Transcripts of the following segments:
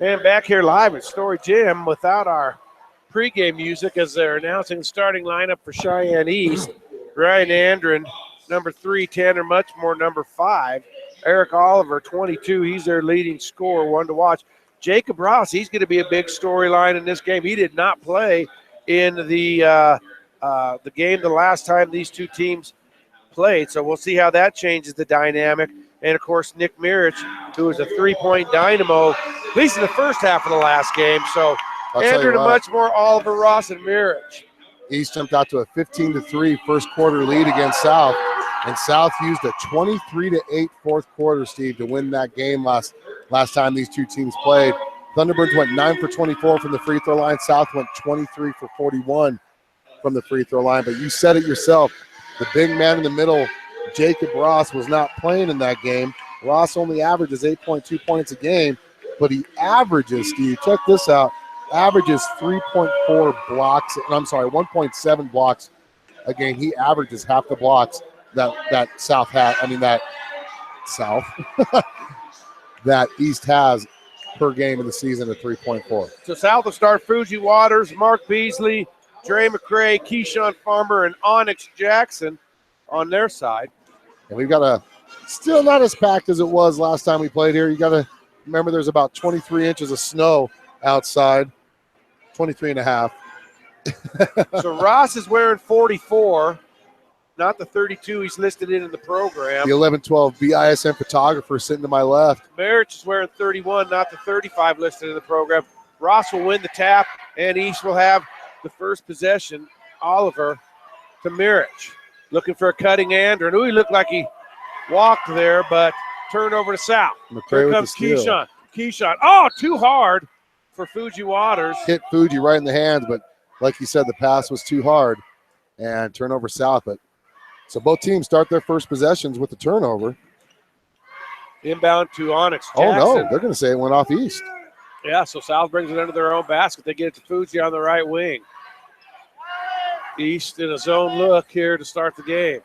And back here live at Storey Gym without our pregame music as they're announcing the starting lineup for Cheyenne East. Ryan Andren, number 3, Tanner Muchmore, number 5. Eric Oliver, 22. He's their leading scorer, one to watch. Jacob Ross, he's going to be a big storyline in this game. He did not play in the game the last time these two teams played, so we'll see how that changes the dynamic. And, of course, Nick Mirich, who was a three-point dynamo, at least in the first half of the last game. So Andrew to Muchmore, Oliver, Ross, and Mirich. East jumped out to a 15-3 first quarter lead against South, and South used a 23-8 fourth quarter, Steve, to win that game last time these two teams played. Thunderbirds went 9 for 24 from the free throw line. South went 23 for 41 from the free throw line. But you said it yourself, the big man in the middle, Jacob Ross, was not playing in that game. Ross only averages 8.2 points a game, but he averages, Steve, check this out, averages 3.4 blocks, I'm sorry, 1.7 blocks a game. He averages half the blocks that South had, that East has per game in the season at 3.4. So South will start Fuji Waters, Mark Beasley, Dre McCray, Keyshawn Farmer, and Onyx Jackson on their side. And we've got still not as packed as it was last time we played here. You got to remember there's about 23 inches of snow outside, 23 and a half. So Ross is wearing 44, not the 32 he's listed in the program. The 11-12 BISN photographer sitting to my left. Merritt is wearing 31, not the 35 listed in the program. Ross will win the tap, and East will have the first possession. Oliver to Merritt. Looking for a cutting Andren. Ooh, he looked like he walked there, but turnover to South. Here comes Keyshawn. Keyshawn. Oh, too hard for Fuji Waters. Hit Fuji right in the hands, but like you said, the pass was too hard. And turnover South. So both teams start their first possessions with the turnover. Inbound to Onyx Jackson. Oh, no, they're going to say it went off East. Yeah, so South brings it under their own basket. They get it to Fuji on the right wing. East in a zone look here to start the game.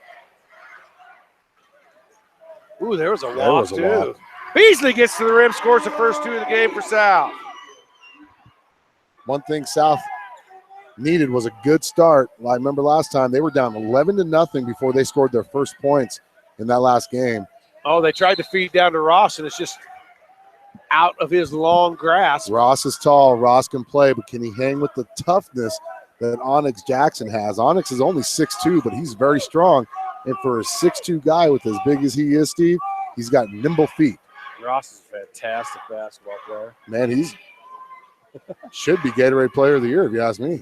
Ooh, there was a walk, too. Beasley gets to the rim, scores the first 2 of the game for South. One thing South needed was a good start. Well, I remember last time they were down 11-0 before they scored their first points in that last game. Oh, they tried to feed down to Ross, and it's just out of his long grasp. Ross is tall. Ross can play, but can he hang with the toughness that Onyx Jackson has? Onyx is only 6'2", but he's very strong. And for a 6'2" guy with as big as he is, Steve, he's got nimble feet. Ross is a fantastic basketball player. Man, he's should be Gatorade Player of the Year, if you ask me.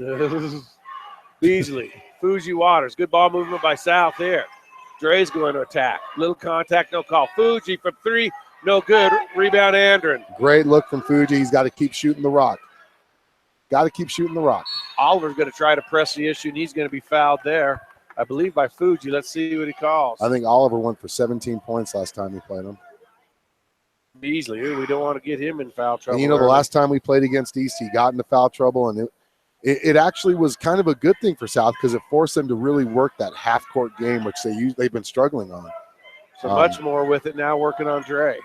Beasley, Fuji Waters. Good ball movement by South here. Dre's going to attack. Little contact, no call. Fuji from 3, no good. Rebound, Andren. Great look from Fuji. He's got to keep shooting the rock. Got to keep shooting the rock. Oliver's going to try to press the issue, and he's going to be fouled there, I believe, by Fuji. Let's see what he calls. I think Oliver went for 17 points last time we played him. Beasley, we don't want to get him in foul trouble. And the last time we played against East, he got into foul trouble, and it actually was kind of a good thing for South because it forced them to really work that half-court game, which they've been struggling on. So much more with it now, working on Dre.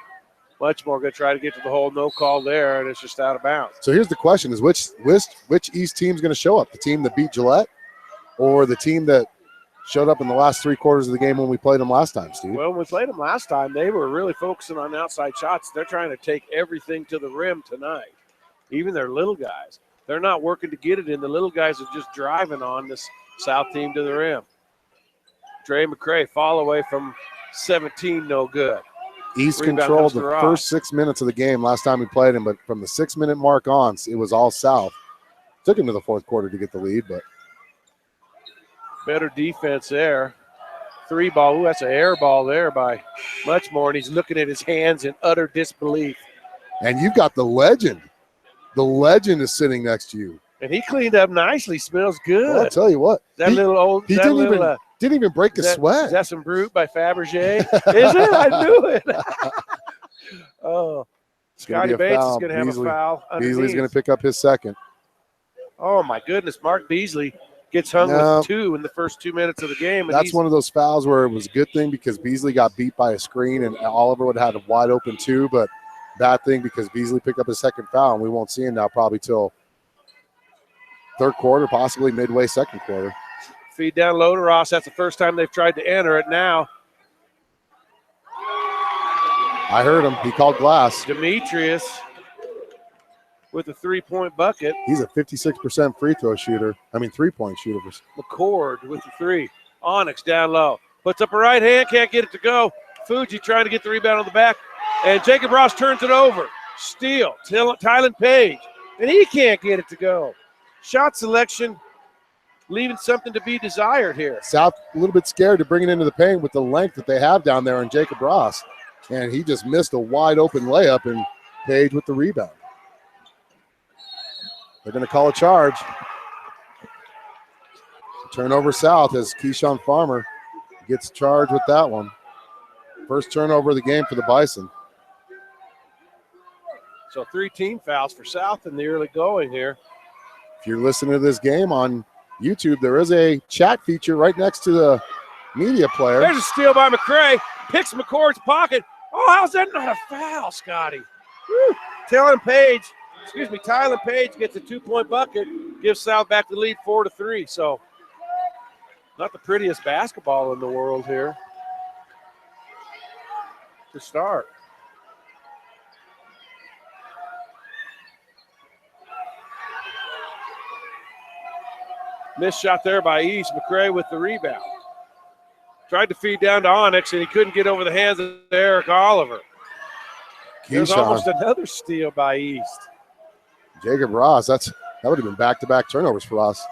Much more going to try to get to the hole, no call there, and it's just out of bounds. So here's the question: is which East team's going to show up? The team that beat Gillette, or the team that showed up in the last 3 quarters of the game when we played them last time, Steve? Well, when we played them last time, they were really focusing on outside shots. They're trying to take everything to the rim tonight, even their little guys. They're not working to get it in. The little guys are just driving on this South team to the rim. Dre McCray, fall away from 17, no good. East controlled the first 6 minutes of the game last time we played him, but from the 6-minute mark on, it was all South. Took him to the fourth quarter to get the lead, but better defense there. 3 ball. Ooh, that's an air ball there by Muchmore, and he's looking at his hands in utter disbelief. And you've got the legend. The legend is sitting next to you. And he cleaned up nicely. Smells good. Well, I'll tell you what. That little old. He didn't even break a sweat. Is that some Brute by Fabergé? Is it? I knew it. Oh, Scotty Bates is going to have a foul. Beasley's going to pick up his second. Oh, my goodness. Mark Beasley gets hung with 2 in the first 2 minutes of the game. And that's one of those fouls where it was a good thing because Beasley got beat by a screen and Oliver would have had a wide open 2, but bad thing because Beasley picked up his second foul, and we won't see him now probably till third quarter, possibly midway second quarter. Feed down low to Ross. That's the first time they've tried to enter it now. I heard him. He called glass. Demetrius with a three-point bucket. He's a 56% free throw shooter. I mean, three-point shooter. McCord with the three. Onyx down low. Puts up a right hand, can't get it to go. Fuji trying to get the rebound on the back. And Jacob Ross turns it over. Steal. Tylen Page. And he can't get it to go. Shot selection leaving something to be desired here. South a little bit scared to bring it into the paint with the length that they have down there in Jacob Ross. And he just missed a wide open layup, and Page with the rebound. They're going to call a charge. Turnover South as Keyshawn Farmer gets charged with that one. First turnover of the game for the Bison. So 3 team fouls for South in the early going here. If you're listening to this game on YouTube, there is a chat feature right next to the media player. There's a steal by McCray. Picks McCord's pocket. Oh, how's that not a foul, Scotty? Tylen Page gets a 2-point bucket, gives South back the lead 4-3. So not the prettiest basketball in the world here to start. Missed shot there by East. McCray with the rebound. Tried to feed down to Onyx, and he couldn't get over the hands of Eric Oliver. There's almost another steal by East. Jacob Ross, that would have been back-to-back turnovers for us.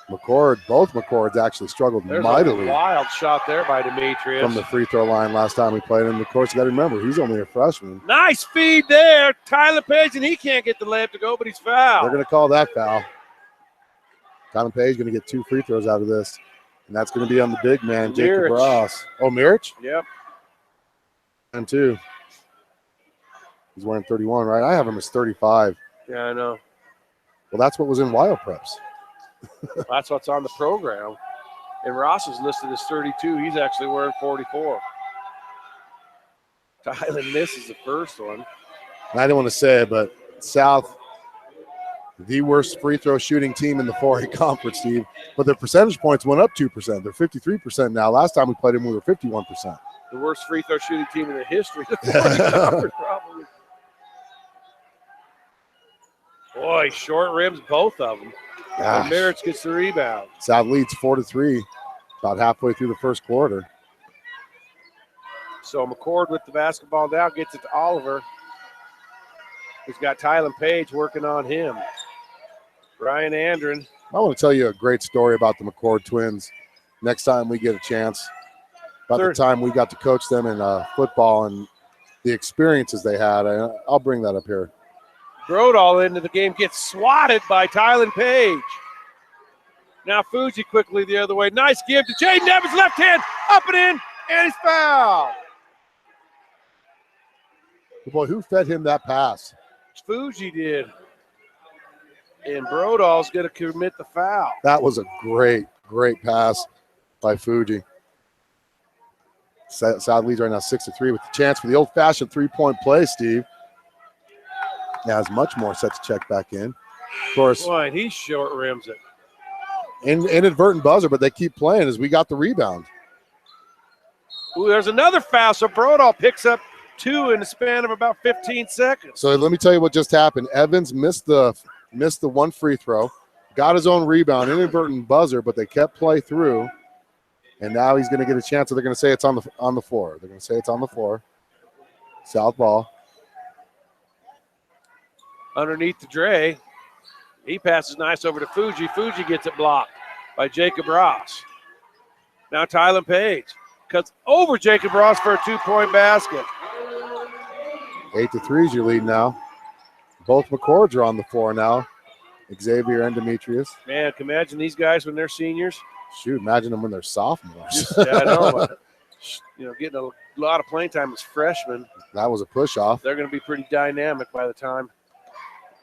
Both McCords actually struggled mightily. A wild shot there by Demetrius. From the free throw line last time we played him. Of course, you got to remember, he's only a freshman. Nice feed there. Tylen Page, and he can't get the layup to go, but he's fouled. They're going to call that foul. Tylen Page going to get 2 free throws out of this. And that's going to be on the big man, Jacob Ross. Oh, Mirich? Yep. And 2. He's wearing 31, right? I have him as 35. Yeah, I know. Well, that's what was in Wild Preps. That's what's on the program. And Ross is listed as 32. He's actually wearing 44. Tylen misses the first one. And I didn't want to say it, but South, the worst free throw shooting team in the 4A conference, Steve. But their percentage points went up 2%. They're 53% now. Last time we played them, we were 51%. The worst free throw shooting team in the history of the 4A conference, probably. Boy, short rims, both of them. And Mirich gets the rebound. South leads 4-3, about halfway through the first quarter. So McCord with the basketball down, gets it to Oliver, who's got Tylen Page working on him. Ryan Andren. I want to tell you a great story about the McCord twins next time we get a chance. About the time we got to coach them in football and the experiences they had. I'll bring that up here. Brodall into the game, gets swatted by Tylen Page. Now Fuji quickly the other way. Nice give to Jaden Evans, left hand, up and in, and he's fouled. Boy, who fed him that pass? Fuji did. And Brodall's going to commit the foul. That was a great, great pass by Fuji. South leads right now 6-3 with the chance for the old-fashioned three-point play, Steve. Yeah, has much more set to check back in. Of course. Boy, he short rims it. Inadvertent buzzer, but they keep playing as we got the rebound. Ooh, there's another foul, so Brodall picks up 2 in the span of about 15 seconds. So let me tell you what just happened. Evans missed the one free throw, got his own rebound, inadvertent buzzer, but they kept play through. And now he's going to get a chance. So they're going to say it's on the floor. They're going to say it's on the floor. South ball. Underneath to Dre. He passes nice over to Fuji. Fuji gets it blocked by Jacob Ross. Now Tylen Page cuts over Jacob Ross for a 2-point basket. 8-3 is your lead now. Both McCords are on the floor now. Xavier and Demetrius. Man, can you imagine these guys when they're seniors? Shoot, imagine them when they're sophomores. Yeah, I know. Getting a lot of playing time as freshmen. That was a push-off. They're going to be pretty dynamic by the time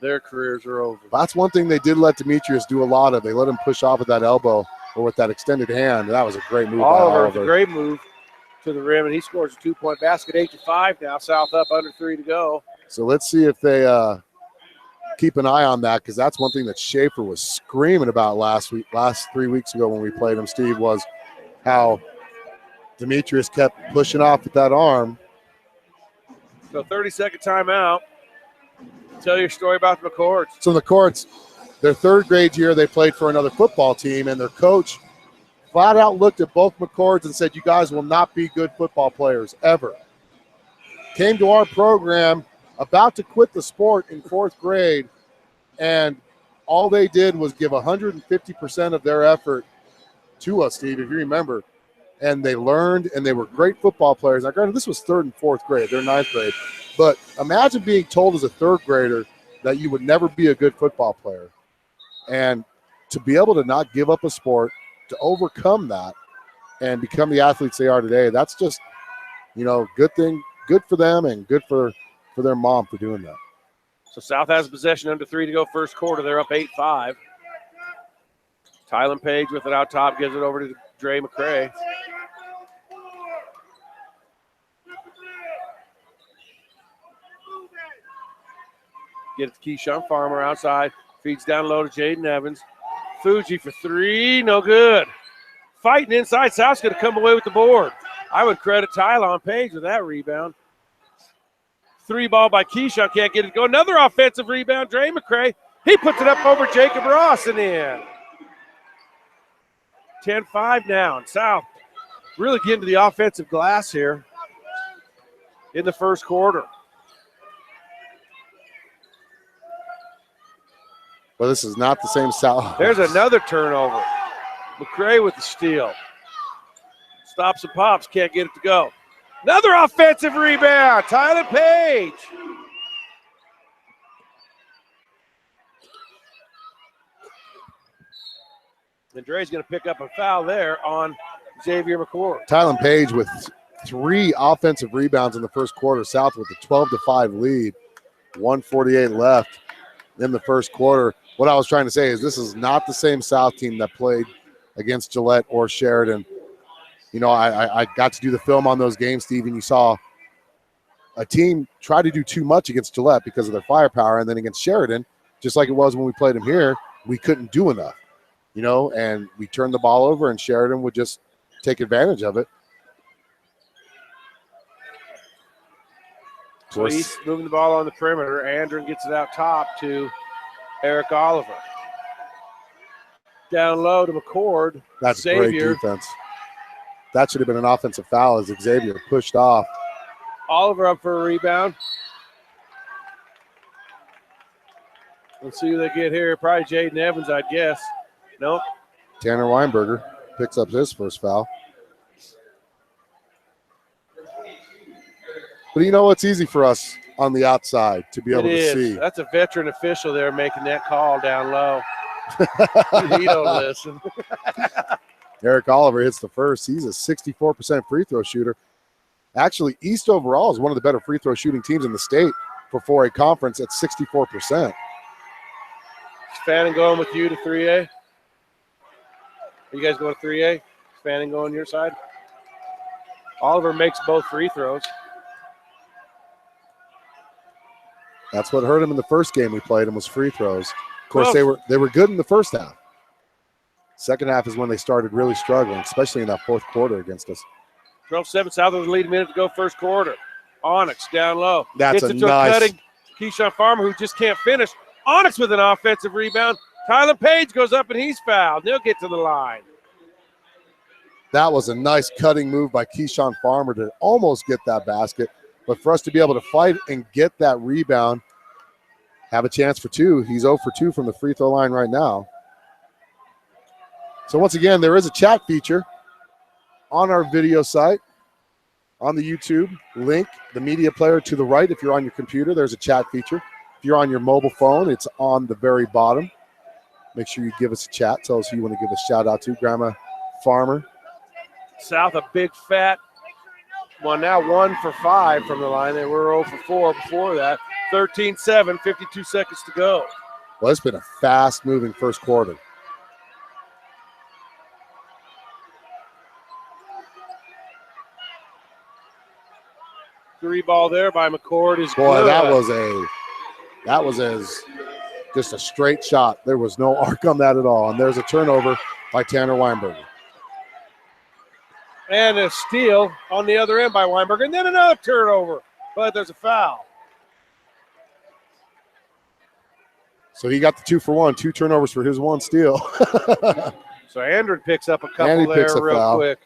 their careers are over. That's one thing they did let Demetrius do a lot of. They let him push off with that elbow or with that extended hand. That was a great move. Oliver with a great move. to the rim, and he scores a 2-point basket, 8-5 now. South up, under 3 to go. So let's see if they keep an eye on that, because that's one thing that Schaefer was screaming about last 3 weeks ago when we played him, Steve, was how Demetrius kept pushing off with that arm. So 30-second timeout. Tell your story about the McCords. So the McCords, their third grade year, they played for another football team, and their coach flat out looked at both McCords and said, you guys will not be good football players ever. Came to our program about to quit the sport in fourth grade, and all they did was give 150% of their effort to us, Steve, if you remember. And they learned, and they were great football players. Now, granted, this was third and fourth grade. They're ninth grade. But imagine being told as a third grader that you would never be a good football player. And to be able to not give up a sport, to overcome that and become the athletes they are today, that's just, good thing, good for them and good for their mom for doing that. So South has possession, under 3 to go first quarter. They're up 8-5. Tylen Page with it out top, gives it over to Dre McCray. Get it to Keyshawn Farmer outside. Feeds down low to Jaden Evans. Fuji for 3, no good. Fighting inside, South's going to come away with the board. I would credit Tylen Page with that rebound. 3 ball by Keyshawn, can't get it to go. Another offensive rebound, Dre McCray. He puts it up over Jacob Ross and in. 10-5 now, and South really getting to the offensive glass here in the first quarter. Well, this is not the same South. There's another turnover. McCray with the steal. Stops and pops, can't get it to go. Another offensive rebound, Tylen Page. And Dre's going to pick up a foul there on Xavier McCord. Tylen Page with 3 offensive rebounds in the first quarter. South with a 12-5 lead. 1:48 left in the first quarter. What I was trying to say is this is not the same South team that played against Gillette or Sheridan. I got to do the film on those games, Steve, and you saw a team try to do too much against Gillette because of their firepower, and then against Sheridan, just like it was when we played them here, we couldn't do enough, and we turned the ball over, and Sheridan would just take advantage of it. So he's moving the ball on the perimeter. Andren gets it out top to Eric Oliver. Down low to McCord. That's Xavier. Great defense. That should have been an offensive foul as Xavier pushed off. Oliver up for a rebound. Let's see who they get here. Probably Jaden Evans, I'd guess. Nope. Tanner Weinberger picks up his first foul. But it's easy for us on the outside to be able to see. That's a veteran official there making that call down low. He don't listen. Eric Oliver hits the first. He's a 64% free throw shooter. Actually, East overall is one of the better free throw shooting teams in the state for 4A conference at 64%. Is Fanning going with you to 3A? Are you guys going to 3A? Is Fanning going your side? Oliver makes both free throws. That's what hurt him in the first game we played him was free throws. Of course, they were good in the first half. Second half is when they started really struggling, especially in that fourth quarter against us. 12-7, South with a lead, minute to go first quarter. Onyx down low. That's Hits a it to nice. A cutting Keyshawn Farmer who just can't finish. Onyx with an offensive rebound. Tylen Page goes up and he's fouled. They'll get to the line. That was a nice cutting move by Keyshawn Farmer to almost get that basket. But for us to be able to fight and get that rebound, have a chance for 2. He's 0 for 2 from the free throw line right now. So once again, there is a chat feature on our video site, on the YouTube link, the media player to the right. If you're on your computer, there's a chat feature. If you're on your mobile phone, it's on the very bottom. Make sure you give us a chat. Tell us who you want to give a shout out to. Grandma Farmer. South a big fat one now, 1 for 5 from the line. They were 0 for 4 before that. 13-7, 52 seconds to go. Well, it's been a fast-moving first quarter. Three ball there by McCord is Boy, good. that was just a straight shot. There was no arc on that at all. And there's a turnover by Tanner Weinberger. And a steal on the other end by Weinberger. And then another turnover. But there's a foul. So he got the 2-for-1, 2 turnovers for his 1 steal. So Andrew picks up a couple And he there picks a real foul. quick.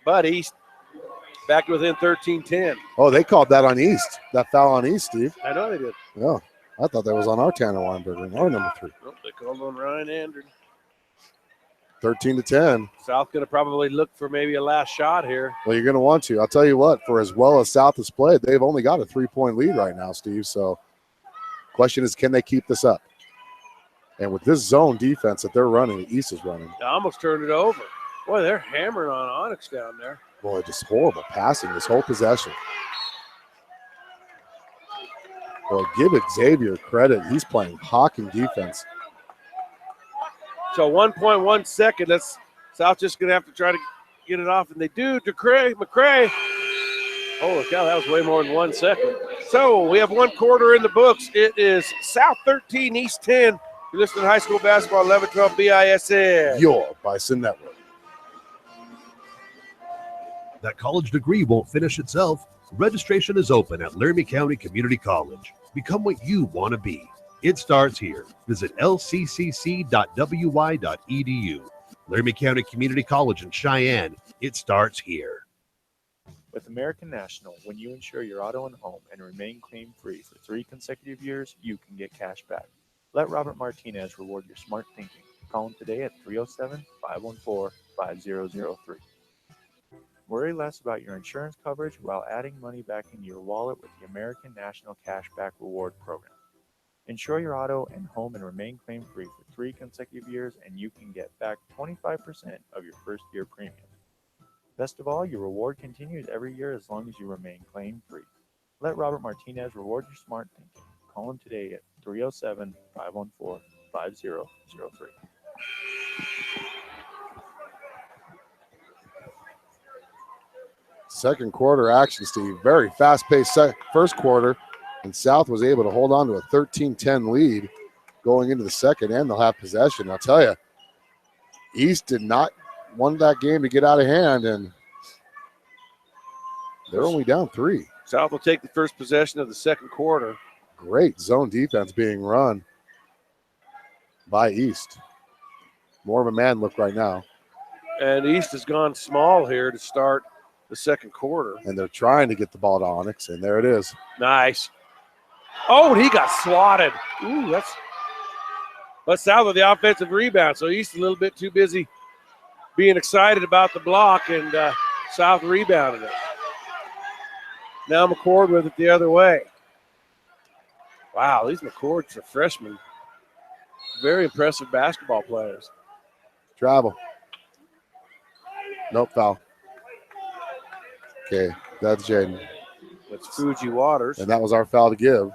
But East back within 13-10. Oh, they called that on East. That foul on East, Steve. I know they did. Yeah, I thought that was on our Tanner Weinberger, our number 3. Oh, they called on Ryan Andrew. 13-10. South going to probably look for maybe a last shot here. Well, you're going to want to. I'll tell you what, for as well as South has played, they've only got a 3-point lead right now, Steve. So question is, can they keep this up? And with this zone defense that they're running, the East is running. They almost turned it over. Boy, they're hammering on Onyx down there. Boy, just horrible passing this whole possession. Well, give Xavier credit. He's playing hawking defense. So 1.1 second. That's South just going to have to try to get it off, and they do. McCray. Holy cow, that was way more than 1 second. So we have 1 quarter in the books. It is South 13, East 10. You're listening to high school basketball 11-12 BISN. Your Bison Network. That college degree won't finish itself. Registration is open at Laramie County Community College. Become what you want to be. It starts here. Visit lccc.wy.edu. Laramie County Community College in Cheyenne. It starts here. With American National, when you insure your auto and home and remain claim-free for 3 consecutive years, you can get cash back. Let Robert Martinez reward your smart thinking. Call him today at 307-514-5003. Worry less about your insurance coverage while adding money back into your wallet with the American National Cashback Reward Program. Insure your auto and home and remain claim-free for 3 consecutive years, and you can get back 25% of your first year premium. Best of all, your reward continues every year as long as you remain claim-free. Let Robert Martinez reward your smart thinking. Call him today at 307-514-5003. Second quarter action, Steve. Very fast-paced first quarter, and South was able to hold on to a 13-10 lead going into the second, and they'll have possession. I'll tell you, East did not want that game to get out of hand, and they're only down 3. South will take the first possession of the second quarter. Great zone defense being run by East. More of a man look right now. And East has gone small here to start the second quarter. And they're trying to get the ball to Onyx, and there it is. Nice. Oh, and he got swatted. Ooh, but South with the offensive rebound. So East a little bit too busy being excited about the block, and South rebounded it. Now McCord with it the other way. Wow, these McCords are freshmen. Very impressive basketball players. Travel. Nope, foul. Okay, that's Jaden. That's Fuji Waters. And that was our foul to give.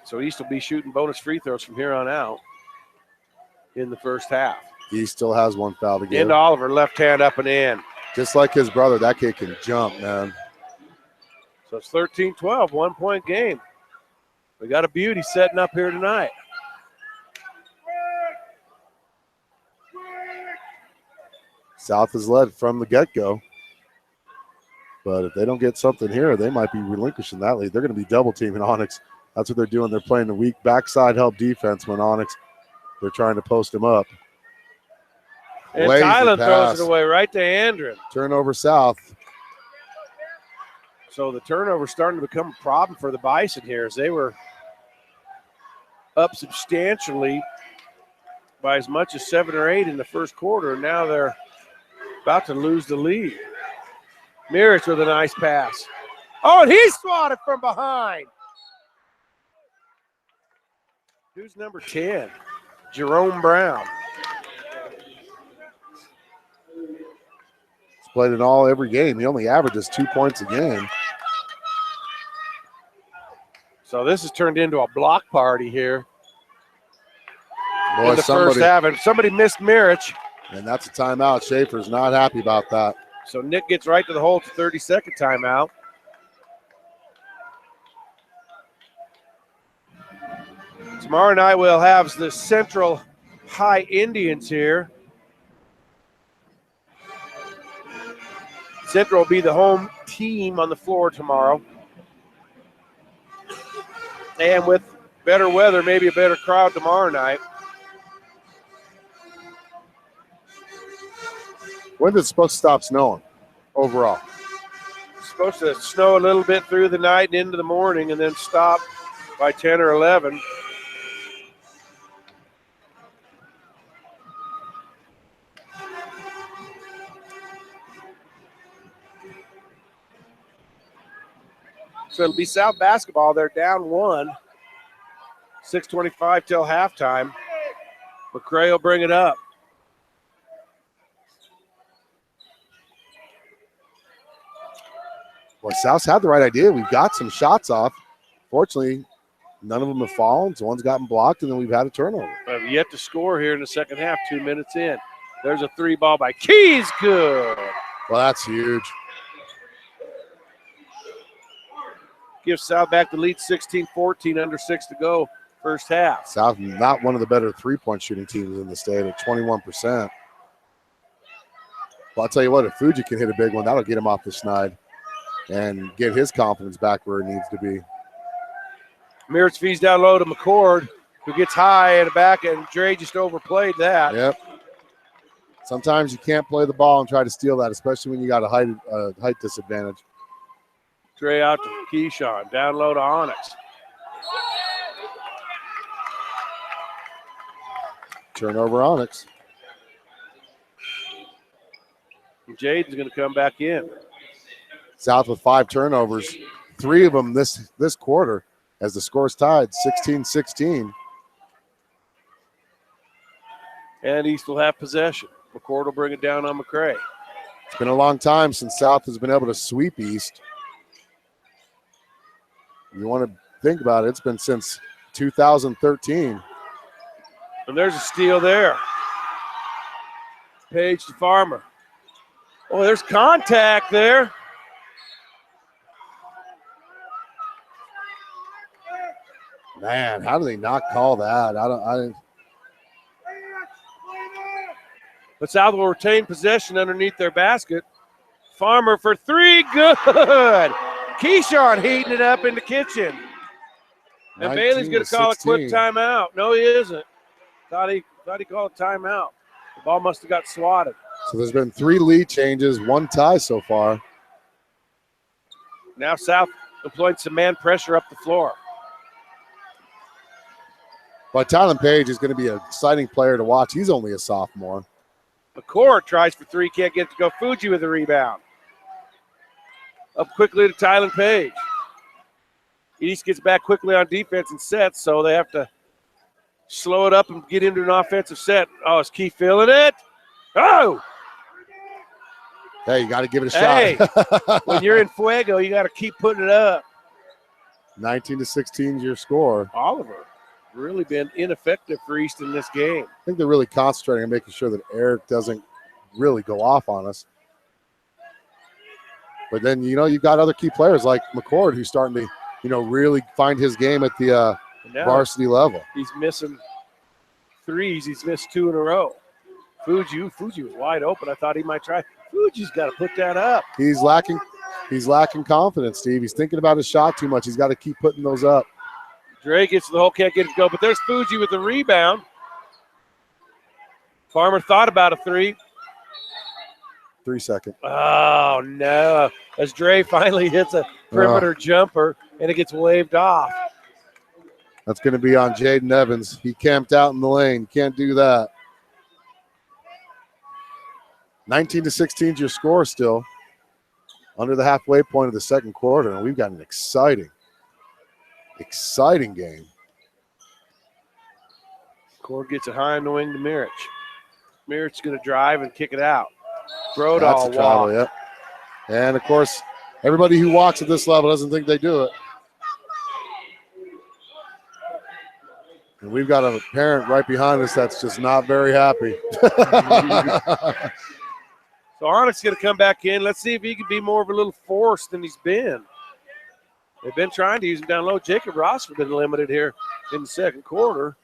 So East will be shooting bonus free throws from here on out in the first half. East still has 1 foul to give. Into Oliver, left hand up and in. Just like his brother, that kid can jump, man. So it's 13-12, 1-point game. We got a beauty setting up here tonight. South is led from the get-go. But if they don't get something here, they might be relinquishing that lead. They're going to be double-teaming Onyx. That's what they're doing. They're playing the weak backside help defense when Onyx, they're trying to post him up. And Lazy Tylen pass. throws it away right to Andrew. Turnover South. So the turnover starting to become a problem for the Bison here, as they were up substantially by as much as 7 or 8 in the first quarter. And now they're about to lose the lead. Mirich with a nice pass. Oh, and he swatted from behind. Who's number 10? Jerome Brown. He's played in every game. He only averages 2 points a game. So this has turned into a block party here Boy, in the first half. And somebody missed Mirich. And that's a timeout. Schaefer's not happy about that. So Nick gets right to the hole to 30-second timeout. Tomorrow night we'll have the Central High Indians here. Central will be the home team on the floor tomorrow. And with better weather, maybe a better crowd tomorrow night. When is it supposed to stop snowing overall? It's supposed to snow a little bit through the night and into the morning and then stop by 10 or 11. So it'll be South basketball. They're down 1. 6:25 till halftime. McCray will bring it up. Well, South's had the right idea. We've got some shots off. Fortunately, none of them have fallen. So one's gotten blocked, and then we've had a turnover. But have yet to score here in the second half, 2 minutes in. There's a 3 ball by Keys. Good. Well, that's huge. Gives South back the lead 16-14, under 6 to go, first half. South not one of the better three-point shooting teams in the state at 21%. Well, I'll tell you what, if Fuji can hit a big one, that'll get him off the schneid and get his confidence back where it needs to be. Meritz feeds down low to McCord, who gets high in the back, and Dre just overplayed that. Yep. Sometimes you can't play the ball and try to steal that, especially when you got a height disadvantage. Dre out to Keyshawn, down low to Onyx. Turnover Onyx. Jaden's going to come back in. South with 5 turnovers, 3 of them this quarter as the score's tied 16-16. And East will have possession. McCord will bring it down on McCray. It's been a long time since South has been able to sweep East. You want to think about it, it's been since 2013. And there's a steal there. Page to Farmer. Oh, there's contact there. Man, how do they not call that? But South will retain possession underneath their basket. Farmer for 3, good. Keyshawn heating it up in the kitchen. And Bailey's going to call a quick timeout. No, he isn't. Thought he called a timeout. The ball must have got swatted. So there's been 3 lead changes, 1 tie so far. Now South employing some man pressure up the floor. But Tylen Page is going to be an exciting player to watch. He's only a sophomore. McCord tries for 3, can't get it to go. Fuji with the rebound. Up quickly to Tylen Page. East gets back quickly on defense and sets, so they have to slow it up and get into an offensive set. Oh, is Key feeling it? Oh! Hey, you got to give it a shot. When you're in fuego, you got to keep putting it up. 19-16 is your score. Oliver really been ineffective for East in this game. I think they're really concentrating on making sure that Eric doesn't really go off on us. But then, you've got other key players like McCord who's starting to, really find his game at the varsity level. He's missing 3s. He's missed 2 in a row. Fuji was wide open. I thought he might try. Fuji's got to put that up. He's lacking confidence, Steve. He's thinking about his shot too much. He's got to keep putting those up. Dre gets to the hole, can't get it to go, but there's Fuji with the rebound. Farmer thought about a 3. 3 seconds. Oh, no. As Dre finally hits a perimeter jumper, and it gets waved off. That's going to be on Jaden Evans. He camped out in the lane. Can't do that. 19-16 is your score still. Under the halfway point of the second quarter, and we've got an exciting game. Cord gets it high on the wing to Mirich. Mirich's going to drive and kick it out. Brodall walk. Yep. And, of course, everybody who walks at this level doesn't think they do it. And we've got a parent right behind us that's just not very happy. So Onyx is going to come back in. Let's see if he can be more of a little force than he's been. They've been trying to use him down low. Jacob Ross has been limited here in the second quarter.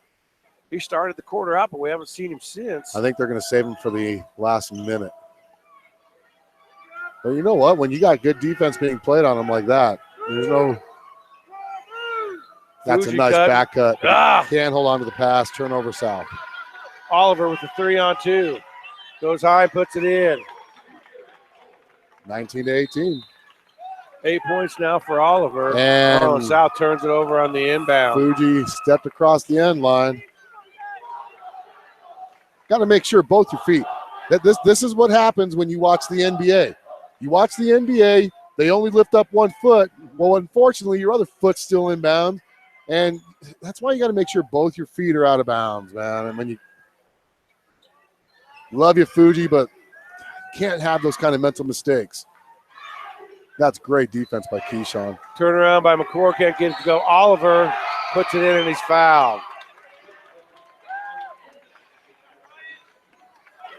He started the quarter out, but we haven't seen him since. I think they're going to save him for the last minute. But you know what? When you got good defense being played on him like that, there's no. That's Fuji a nice cut. back cut. Ah! Can't hold on to the pass. Turnover South. Oliver with the 3-on-2. Goes high, puts it in. 19-18. 8 points now for Oliver. And South turns it over on the inbound. Fuji stepped across the end line. Got to make sure both your feet. This is what happens when you watch the NBA. You watch the NBA, they only lift up one foot. Well, unfortunately, your other foot's still inbound. And that's why you got to make sure both your feet are out of bounds, man. And when you love you, Fuji, but can't have those kind of mental mistakes. That's great defense by Keyshawn. Turn around by McCord, can't get it to go. Oliver puts it in and he's fouled.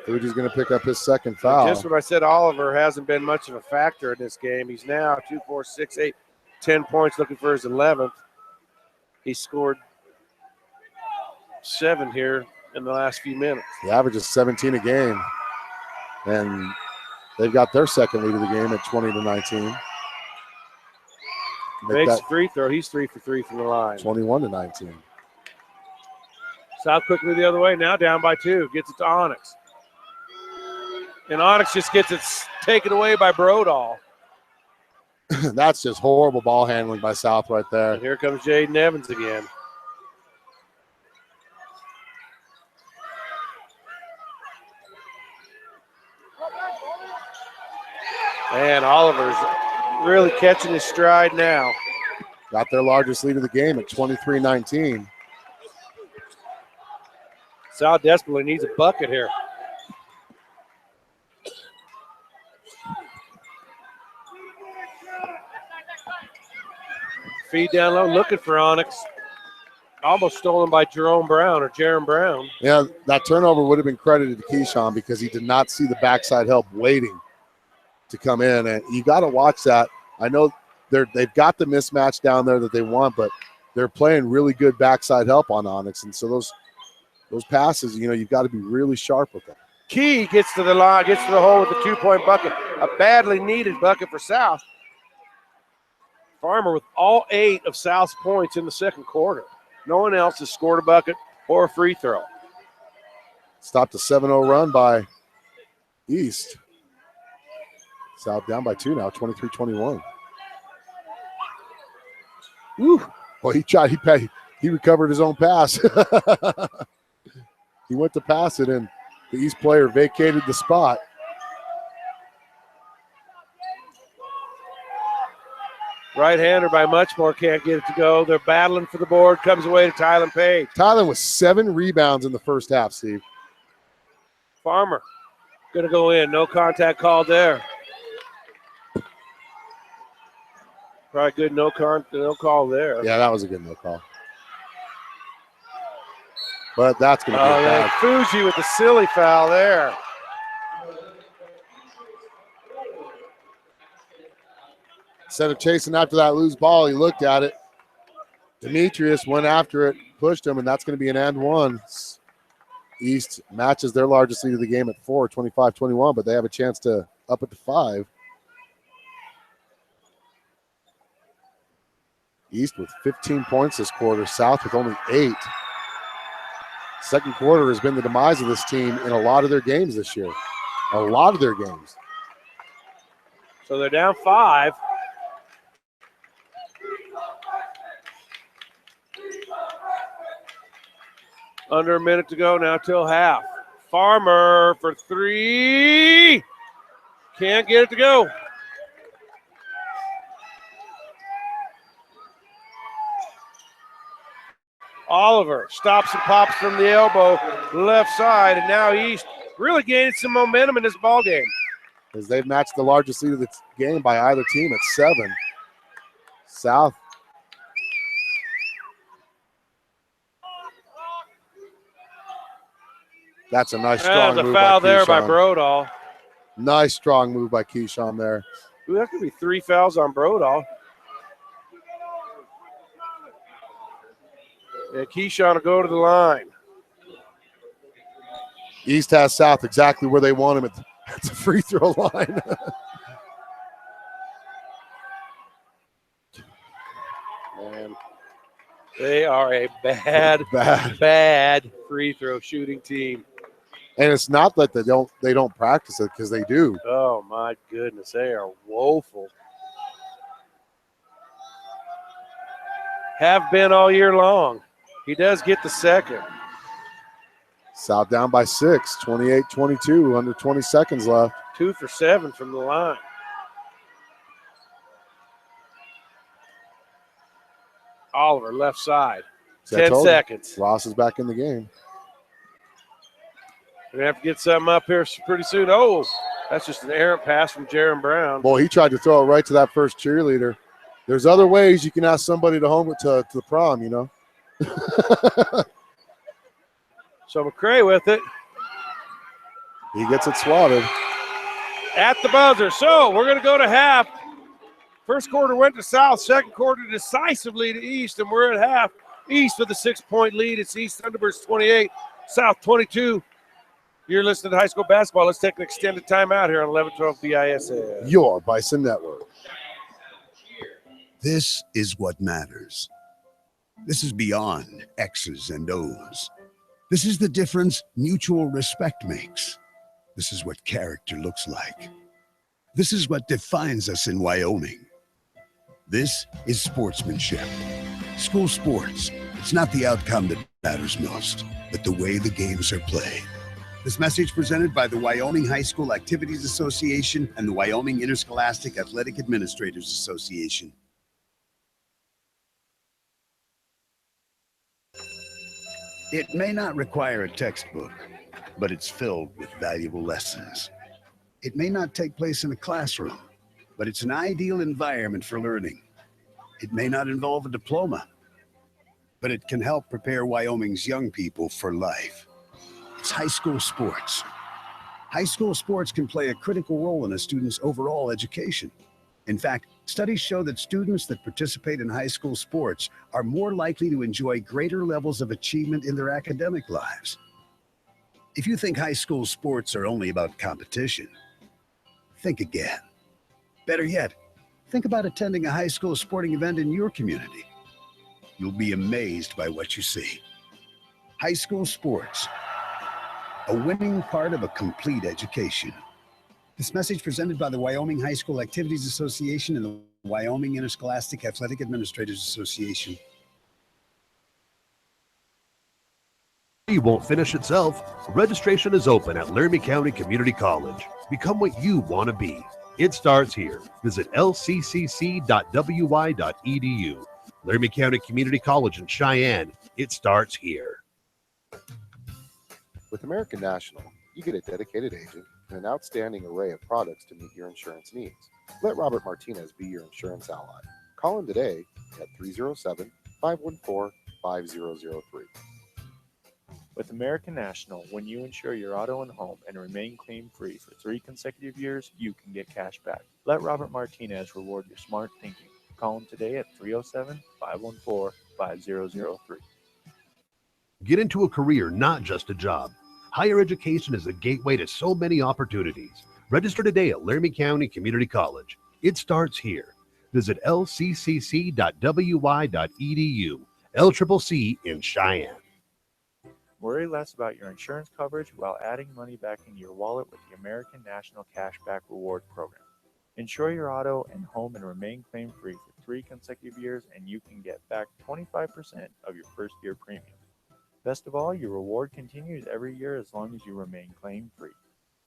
Fuji's going to pick up his second foul. Just what I said, Oliver hasn't been much of a factor in this game. He's now 2, 4, 6, 8, 10 points, looking for his 11th. He scored 7 here in the last few minutes. The average is 17 a game. And they've got their second lead of the game at 20-19. Makes a free throw. He's 3 for 3 from the line. 21-19. South quickly the other way. Now down by 2. Gets it to Onyx. And Onyx just gets it taken away by Brodall. That's just horrible ball handling by South right there. And here comes Jaden Evans again. And Oliver's really catching his stride now. Got their largest lead of the game at 23-19. South desperately needs a bucket here. Feed down low, looking for Onyx. Almost stolen by Jerome Brown or Jaron Brown. Yeah, that turnover would have been credited to Keyshawn because he did not see the backside help waiting to come in. And you got to watch that. I know they've got the mismatch down there that they want, but they're playing really good backside help on Onyx. And so those passes, you've got to be really sharp with them. Key gets to the line, gets to the hole with the 2-point bucket. A badly needed bucket for South. Farmer with all 8 of South's points in the second quarter. No one else has scored a bucket or a free throw. Stopped a 7-0 run by East. South down by 2 now, 23-21. Woo. Well, he recovered his own pass. He went to pass it, and the East player vacated the spot. Right-hander by Muchmore can't get it to go. They're battling for the board. Comes away to Tylen Page. Tylen with 7 rebounds in the first half, Steve. Farmer going to go in. No contact called there. Probably good no call there. Yeah, that was a good no call. But that's going to be bad. Fuji with the silly foul there. Instead of chasing after that loose ball, he looked at it. Demetrius went after it, pushed him, and that's going to be an and one. East matches their largest lead of the game at 4, 25-21, but they have a chance to up it to 5. East with 15 points this quarter, South with only 8. Second quarter has been the demise of this team in a lot of their games this year. A lot of their games. So they're down 5. Under a minute to go now till half. Farmer for 3. Can't get it to go. Oliver stops and pops from the elbow, left side, and now East really gaining some momentum in this ball game. As they've matched the largest lead of the game by either team at 7. South That's a nice That strong was a move foul by there by Keyshawn. Brodall. Nice strong move by Keyshawn there. Ooh, that could be 3 fouls on Brodall. Yeah, Keyshawn will go to the line. East has South exactly where they want him at the free throw line. Man, They are a bad free throw shooting team. and it's not that they don't practice it, because they do. Oh my goodness, they are woeful. Have been all year long. He does get the second. South down by 6, 28-22, under 20 seconds left. 2 for 7 from the line. Oliver, left side. See, I 10 told you, seconds. Ross is back in the game. We're going to have to get something up here pretty soon. Oh, that's just an errant pass from Jaron Brown. Boy, he tried to throw it right to that first cheerleader. There's other ways you can ask somebody to home it to the prom, you know. So McCray with it. He gets it swatted. At the buzzer. So we're going to go to half. First quarter went to South. Second quarter decisively to East. And we're at half. East with a 6-point lead. It's East Thunderbirds 28, South 22. You're listening to high school basketball. Let's take an extended timeout here on 1112 BISN. Your Bison Network. This is what matters. This is beyond X's and O's. This is the difference mutual respect makes. This is what character looks like. This is what defines us in Wyoming. This is sportsmanship. School sports, it's not the outcome that matters most, but the way the games are played. This message presented by the Wyoming High School Activities Association and the Wyoming Interscholastic Athletic Administrators Association. It may not require a textbook, but it's filled with valuable lessons. It may not take place in a classroom, but it's an ideal environment for learning. It may not involve a diploma, but it can help prepare Wyoming's young people for life. It's high school sports. High school sports can play a critical role in a student's overall education. In fact, studies show that students that participate in high school sports are more likely to enjoy greater levels of achievement in their academic lives. If you think high school sports are only about competition, think again. Better yet, think about attending a high school sporting event in your community. You'll be amazed by what you see. High school sports, a winning part of a complete education. This message presented by the Wyoming High School Activities Association and the Wyoming Interscholastic Athletic Administrators Association. Won't finish itself. Registration is open at Laramie County Community College. Become what you want to be. It starts here. Visit lccc.wy.edu. Laramie County Community College in Cheyenne. It starts here. With American National, you get a dedicated agent and an outstanding array of products to meet your insurance needs. Let Robert Martinez be your insurance ally. Call him today at 307-514-5003. With American National, when you insure your auto and home and remain claim-free for 3 consecutive years, you can get cash back. Let Robert Martinez reward your smart thinking. Call him today at 307-514-5003. Get into a career, not just a job. Higher education is a gateway to so many opportunities. Register today at Laramie County Community College. It starts here. Visit lccc.wy.edu. LCCC in Cheyenne. Worry less about your insurance coverage while adding money back into your wallet with the American National Cashback Reward Program. Insure your auto and home and remain claim-free for 3 consecutive years, and you can get back 25% of your first-year premium. Best of all, your reward continues every year as long as you remain claim-free.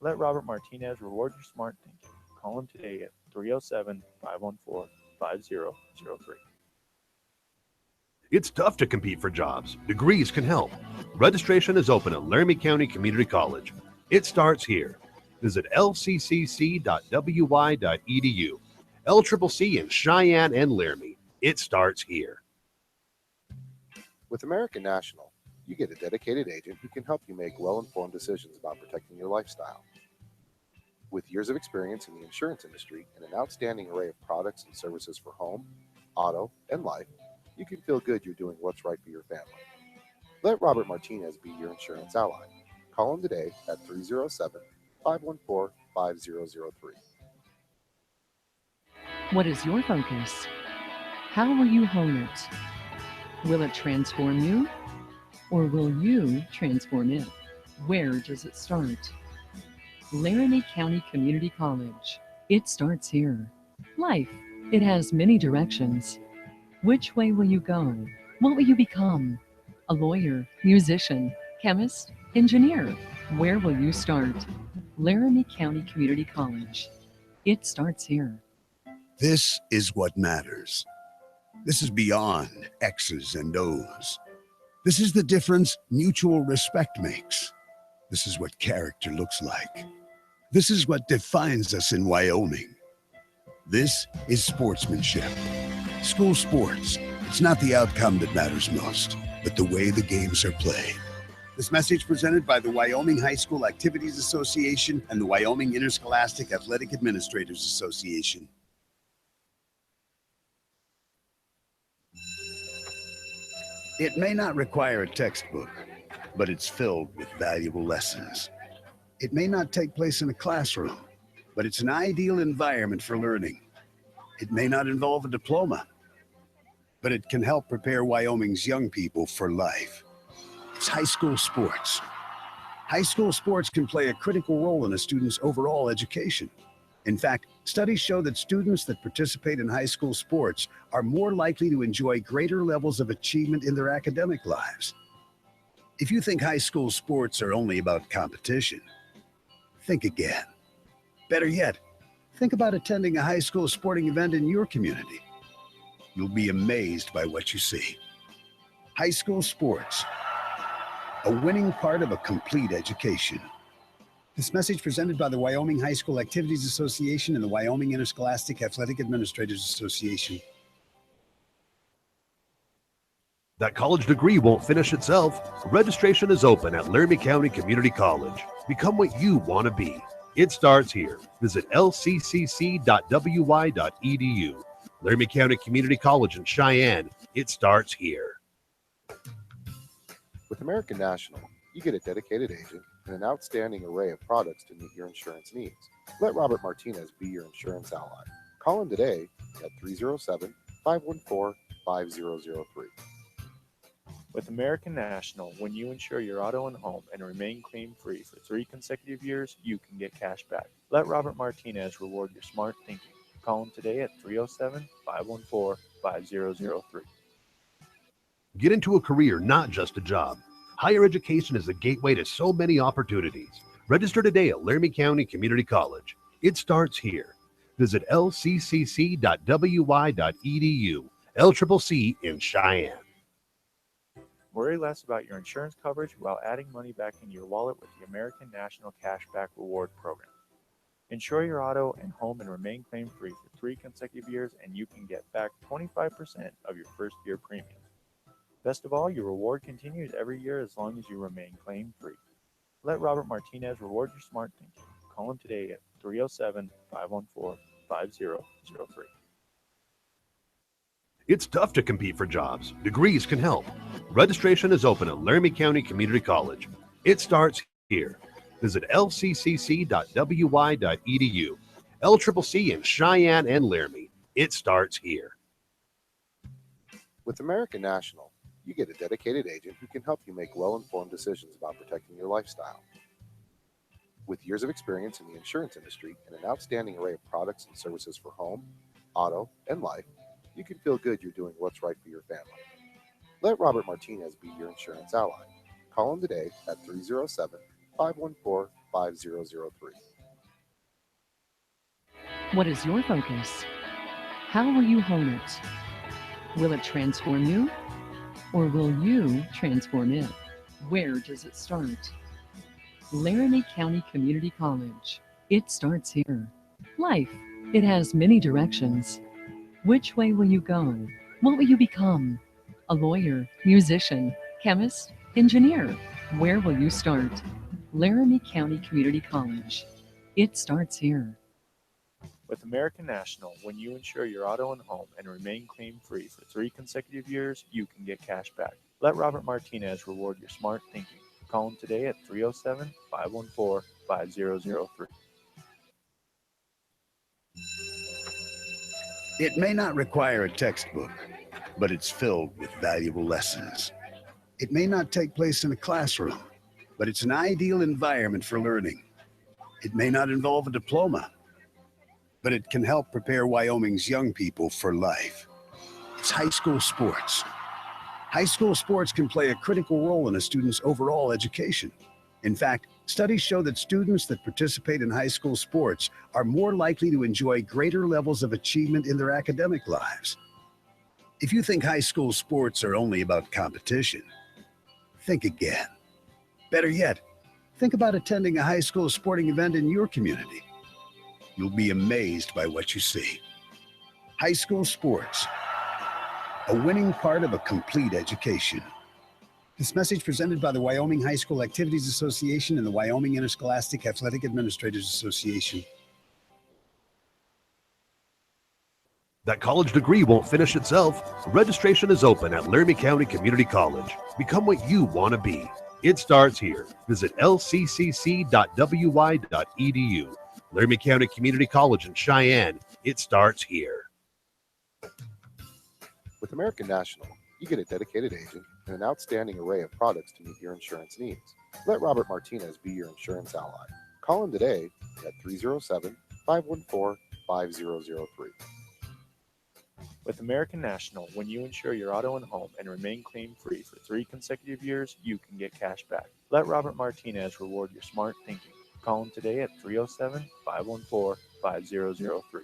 Let Robert Martinez reward your smart thinking. Call him today at 307-514-5003. It's tough to compete for jobs. Degrees can help. Registration is open at Laramie County Community College. It starts here. Visit lccc.wy.edu. LCCC in Cheyenne and Laramie. It starts here. With American National, you get a dedicated agent who can help you make well-informed decisions about protecting your lifestyle. With years of experience in the insurance industry and an outstanding array of products and services for home, auto, and life, you can feel good you're doing what's right for your family. Let Robert Martinez be your insurance ally. Call him today at 307-514-5003. What is your focus? How will you hone it? Will it transform you? Or will you transform it? Where does it start? Laramie County Community College. It starts here. Life, it has many directions. Which way will you go? What will you become? A lawyer, musician, chemist, engineer? Where will you start? Laramie County Community College. It starts here. This is what matters. This is beyond X's and O's. This is the difference mutual respect makes. This is what character looks like. This is what defines us in Wyoming. This is sportsmanship. School sports. It's not the outcome that matters most, but the way the games are played. This message presented by the Wyoming High School Activities Association and the Wyoming Interscholastic Athletic Administrators Association. It may not require a textbook, but it's filled with valuable lessons. It may not take place in a classroom, but it's an ideal environment for learning. It may not involve a diploma, but it can help prepare Wyoming's young people for life. It's high school sports. High school sports can play a critical role in a student's overall education. In fact, studies show that students that participate in high school sports are more likely to enjoy greater levels of achievement in their academic lives. If you think high school sports are only about competition, think again. Better yet, think about attending a high school sporting event in your community. You'll be amazed by what you see. High school sports, a winning part of a complete education. This message presented by the Wyoming High School Activities Association and the Wyoming Interscholastic Athletic Administrators Association. That college degree won't finish itself. Registration is open at Laramie County Community College. Become what you want to be. It starts here. Visit lccc.wy.edu. Laramie County Community College in Cheyenne. It starts here. With American National, you get a dedicated agent and an outstanding array of products to meet your insurance needs. Let Robert Martinez be your insurance ally. Call him today at 307-514-5003. With American National, when you insure your auto and home and remain claim-free for 3 consecutive years, you can get cash back. Let Robert Martinez reward your smart thinking. Call him today at 307-514-5003. Get into a career, not just a job. Higher education is a gateway to so many opportunities. Register today at Laramie County Community College. It starts here. Visit lccc.wy.edu. LCCC in Cheyenne. Worry less about your insurance coverage while adding money back into your wallet with the American National Cashback Reward Program. Insure your auto and home and remain claim-free for 3 consecutive years, and you can get back 25% of your first year premium. Best of all, your reward continues every year as long as you remain claim-free. Let Robert Martinez reward your smart thinking. Call him today at 307-514-5003. It's tough to compete for jobs. Degrees can help. Registration is open at Laramie County Community College. It starts here. Visit lccc.wy.edu. LCCC in Cheyenne and Laramie. It starts here. With American National, you get a dedicated agent who can help you make well-informed decisions about protecting your lifestyle. With years of experience in the insurance industry and an outstanding array of products and services for home, auto, and life, you can feel good you're doing what's right for your family. Let Robert Martinez be your insurance ally. Call him today at 307-514-5003. What is your focus? How will you hone it? Will it transform you? Or will you transform it? Where does it start? Laramie County Community College. It starts here. Life, it has many directions. Which way will you go? What will you become? A lawyer, musician, chemist, Engineer, where will you start? Laramie County Community College. It starts here. With American National, when you insure your auto and home and remain claim-free for 3 consecutive years, you can get cash back. Let Robert Martinez reward your smart thinking. Call him today at 307-514-5003. It may not require a textbook, but it's filled with valuable lessons. It may not take place in a classroom, but it's an ideal environment for learning. It may not involve a diploma, but it can help prepare Wyoming's young people for life. It's high school sports. High school sports can play a critical role in a student's overall education. In fact, studies show that students that participate in high school sports are more likely to enjoy greater levels of achievement in their academic lives. If you think high school sports are only about competition, think again. Better yet, think about attending a high school sporting event in your community. You'll be amazed by what you see. High school sports, a winning part of a complete education. This message presented by the Wyoming High School Activities Association and the Wyoming Interscholastic Athletic Administrators Association. That college degree won't finish itself. Registration is open at Laramie County Community College. Become what you want to be. It starts here. Visit lccc.wy.edu. Laramie County Community College in Cheyenne. It starts here. With American National, you get a dedicated agent and an outstanding array of products to meet your insurance needs. Let Robert Martinez be your insurance ally. Call him today at 307-514-5003. With American National, when you insure your auto and home and remain claim-free for 3 consecutive years, you can get cash back. Let Robert Martinez reward your smart thinking. Call him today at 307-514-5003.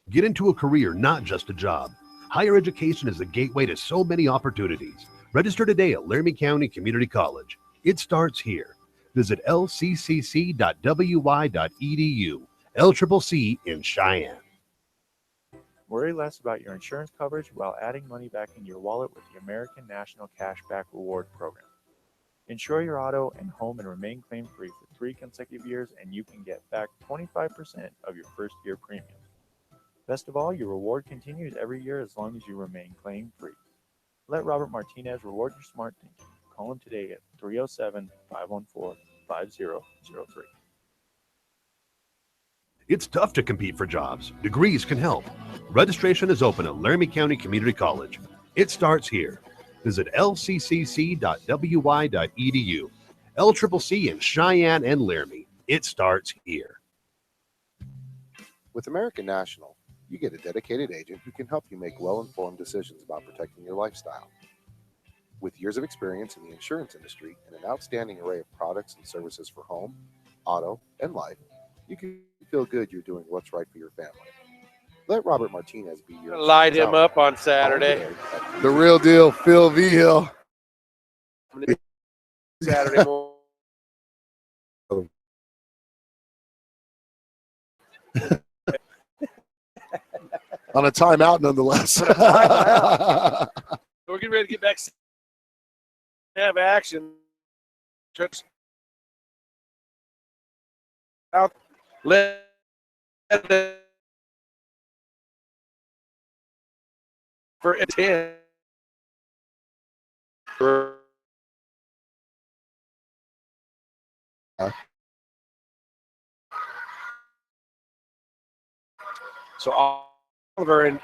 Get into a career, not just a job. Higher education is the gateway to so many opportunities. Register today at Laramie County Community College. It starts here. Visit lccc.wy.edu. LCCC in Cheyenne. Worry less about your insurance coverage while adding money back into your wallet with the American National Cashback Reward Program. Insure your auto and home and remain claim-free for 3 consecutive years, and you can get back 25% of your first year premium. Best of all, your reward continues every year as long as you remain claim-free. Let Robert Martinez reward your smart thinking. Call him today at 307-514-5003. It's tough to compete for jobs. Degrees can help. Registration is open at Laramie County Community College. It starts here. Visit lccc.wy.edu. LCCC in Cheyenne and Laramie. It starts here. With American National, you get a dedicated agent who can help you make well-informed decisions about protecting your lifestyle. With years of experience in the insurance industry and an outstanding array of products and services for home, auto, and life, you can feel good you're doing what's right for your family. Let Robert Martinez be your Light him up on Saturday. The real deal, Phil V. Hill. Saturday morning. On a timeout, nonetheless. We're getting ready to get back to have action. Out. Let for 10. So Oliver and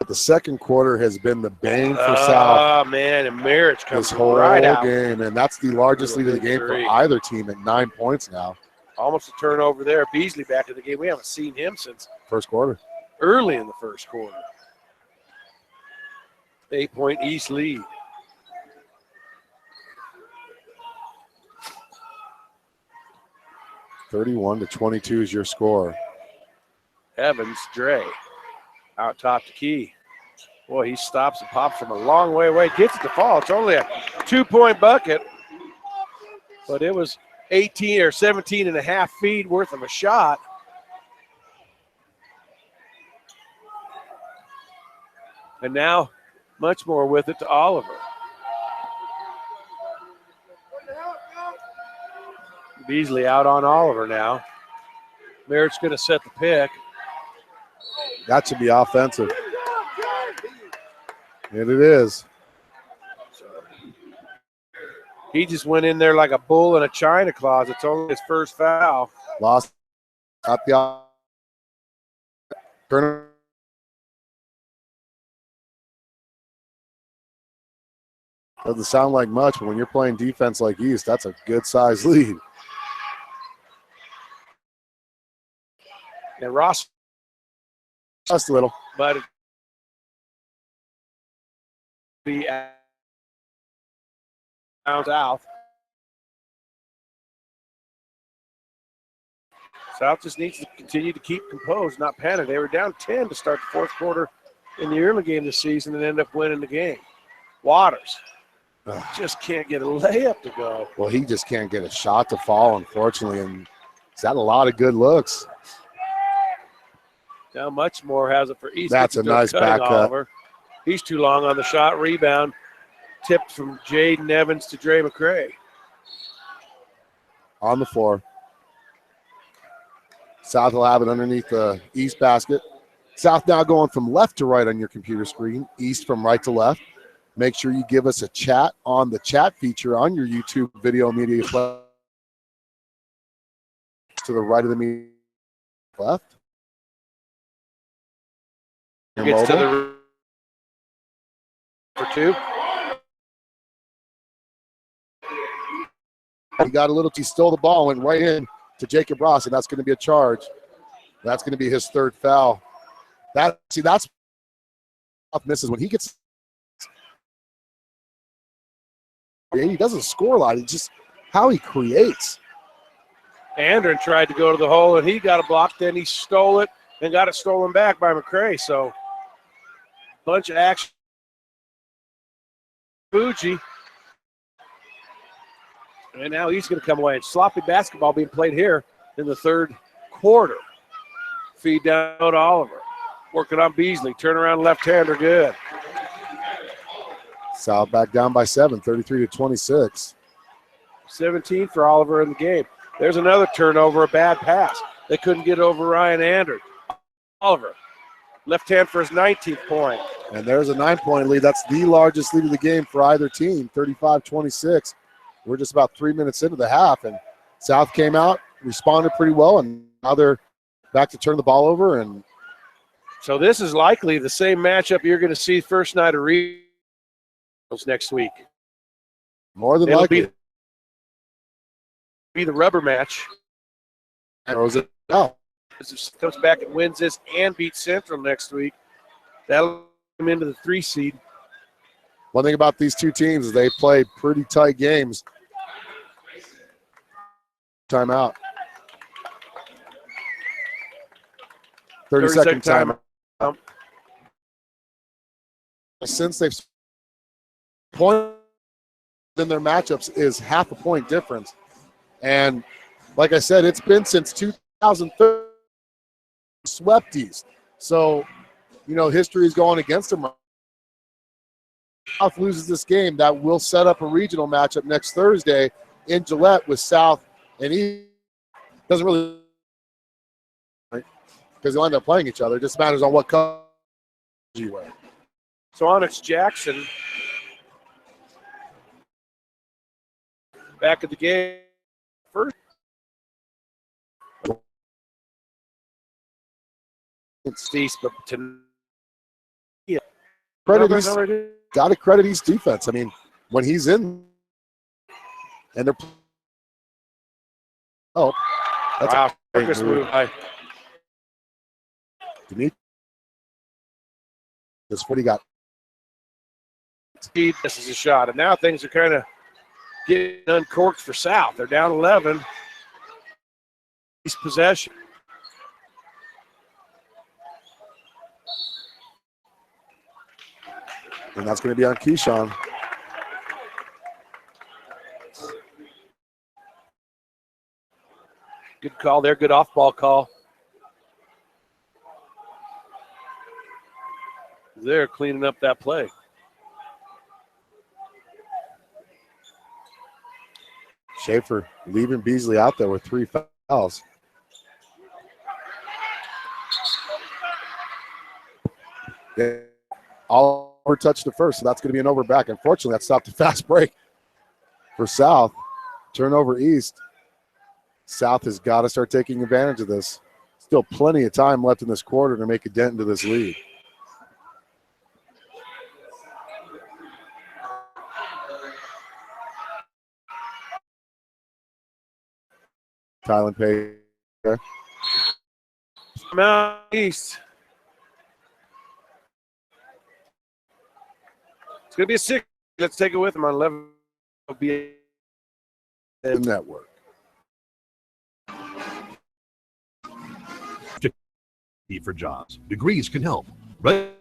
the second quarter has been the bane for South. Oh man, and Merritt's comes this whole right out. game, and that's the largest lead of the game for either team at 9 points now. Almost a turnover there. Beasley back in the game. We haven't seen him since First quarter. early in the first quarter. 8-point East lead. (31-22) is your score. Evans, Dre, out top to Key. Boy, he stops and pops from a long way away. Gets it to fall. It's only a 2-point bucket, but it was 18 or 17 and a half feet worth of a shot. And now much more with it to Oliver. Beasley out on Oliver now. Merritt's going to set the pick. That should be offensive. And it is. He just went in there like a bull in a china closet. It's only his first foul. Lost. Got the turn. Doesn't sound like much, but when you're playing defense like East, that's a good size lead. And Ross Just a little. but be out. South just needs to continue to keep composed, not panic. They were down 10 to start the fourth quarter in the early game this season and end up winning the game. Waters just can't get a layup to go. Well, he just can't get a shot to fall, unfortunately, and he's had a lot of good looks. Now much more has it for East. That's a nice back cut. Oliver. He's too long on the shot. Rebound tipped from Jaden Evans to Dre McCray. On the floor. South will have it underneath the East basket. South now going from left to right on your computer screen. East from right to left. Make sure you give us a chat on the chat feature on your YouTube video media player. To the right of the media left. Gets to the for two. He got a little, he stole the ball, went right in to Jacob Ross, and that's going to be a charge. That's going to be his third foul. That's misses when he gets. He doesn't score a lot. It's just how he creates. Andren tried to go to the hole, and he got a block. Then he stole it and got it stolen back by McCray. So, bunch of action. Fuji. And now he's going to come away. And sloppy basketball being played here in the third quarter. Feed down to Oliver. Working on Beasley. Turnaround left-hander, good. South back down by 7, 33-26. 17 for Oliver in the game. There's another turnover, a bad pass. They couldn't get over Ryan Andrew. Oliver, left hand for his 19th point. And there's a 9-point lead. That's the largest lead of the game for either team, 35-26. We're just about 3 minutes into the half, and South came out, responded pretty well, and now they're back to turn the ball over. And so this is likely the same matchup you're going to see first night of regionals next week. More than It'll likely. Be the rubber match. Throws it out. Comes back and wins this and beats Central next week. That'll come into the 3 seed. One thing about these two teams is they play pretty tight games. Timeout. 30-second timeout. Since they've point in their matchups is half a point difference. And like I said, it's been since 2013 swept East. So, you know, history is going against them. South loses this game, that will set up a regional matchup next Thursday in Gillette with South and East. Doesn't really, right? Because they'll end up playing each other. It just matters on what color you wear. So Onyx Jackson back at the game first. It's East, but Got to credit East defense. I mean, when he's in, and they're that's wow, a great move. That's what he got. This is a shot, and now things are kind of getting uncorked for South. They're down 11. East possession. And that's going to be on Keyshawn. Good call there, good off-ball call. They're cleaning up that play. Schaefer leaving Beasley out there with 3 fouls. Oliver touched it first, so that's going to be an over back. Unfortunately, that stopped a fast break for South. Turnover East. South has got to start taking advantage of this. Still plenty of time left in this quarter to make a dent into this lead. Tylen Page. From out east. It's going to be a 6. Let's take it with him on 11. It'll be The network. For jobs. Degrees can help. Right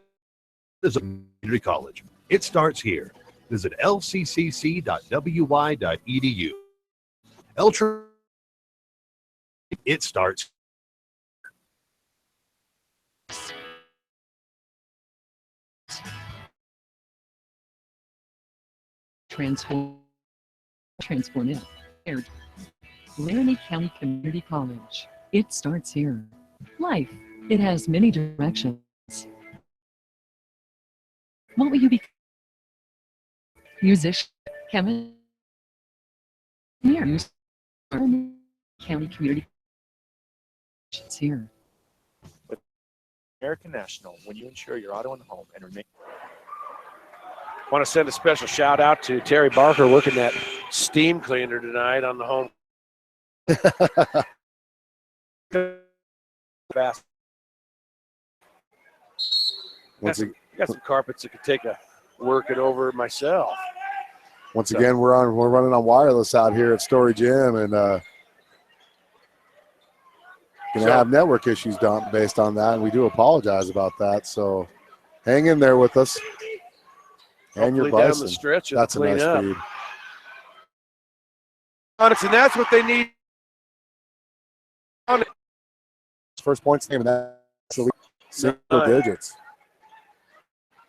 as a community college. It starts here. Visit lccc.wy.edu. It starts. Transform it. Laramie County Community College. It starts here. Life. It has many directions. What will you be? Musician, chemist, engineer. County Community. It's here. With American National, when you insure your auto and home and remain. Want to send a special shout out to Terry Barker working that steam cleaner tonight on the home. Fast. Got some carpets that could take a working over myself. Once again, we're running on wireless out here at Storey Gym, and gonna have network issues based on that, and we do apologize about that. So hang in there with us. And your Hopefully Bison. Down the stretch, That's a nice feed. Onyx, and that's what they need. First points game, and that's single digits.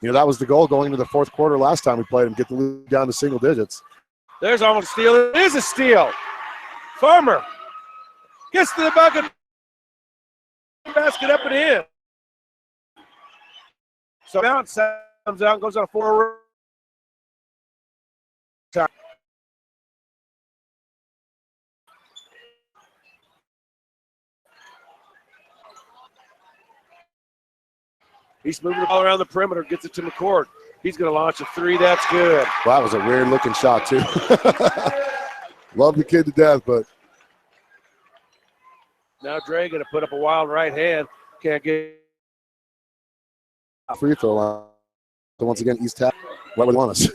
You know, that was the goal going into the fourth quarter last time we played them, get the lead down to single digits. There's almost a steal. It is a steal. Farmer gets to the bucket. Basket up and in. So now it comes out and goes on a 4. He's moving the ball around the perimeter, gets it to McCord. He's going to launch a 3. That's good. Well, that was a weird-looking shot, too. Love the kid to death, but. Now Dre going to put up a wild right hand. Can't get. Free throw line. So once again, East tap. What would want us?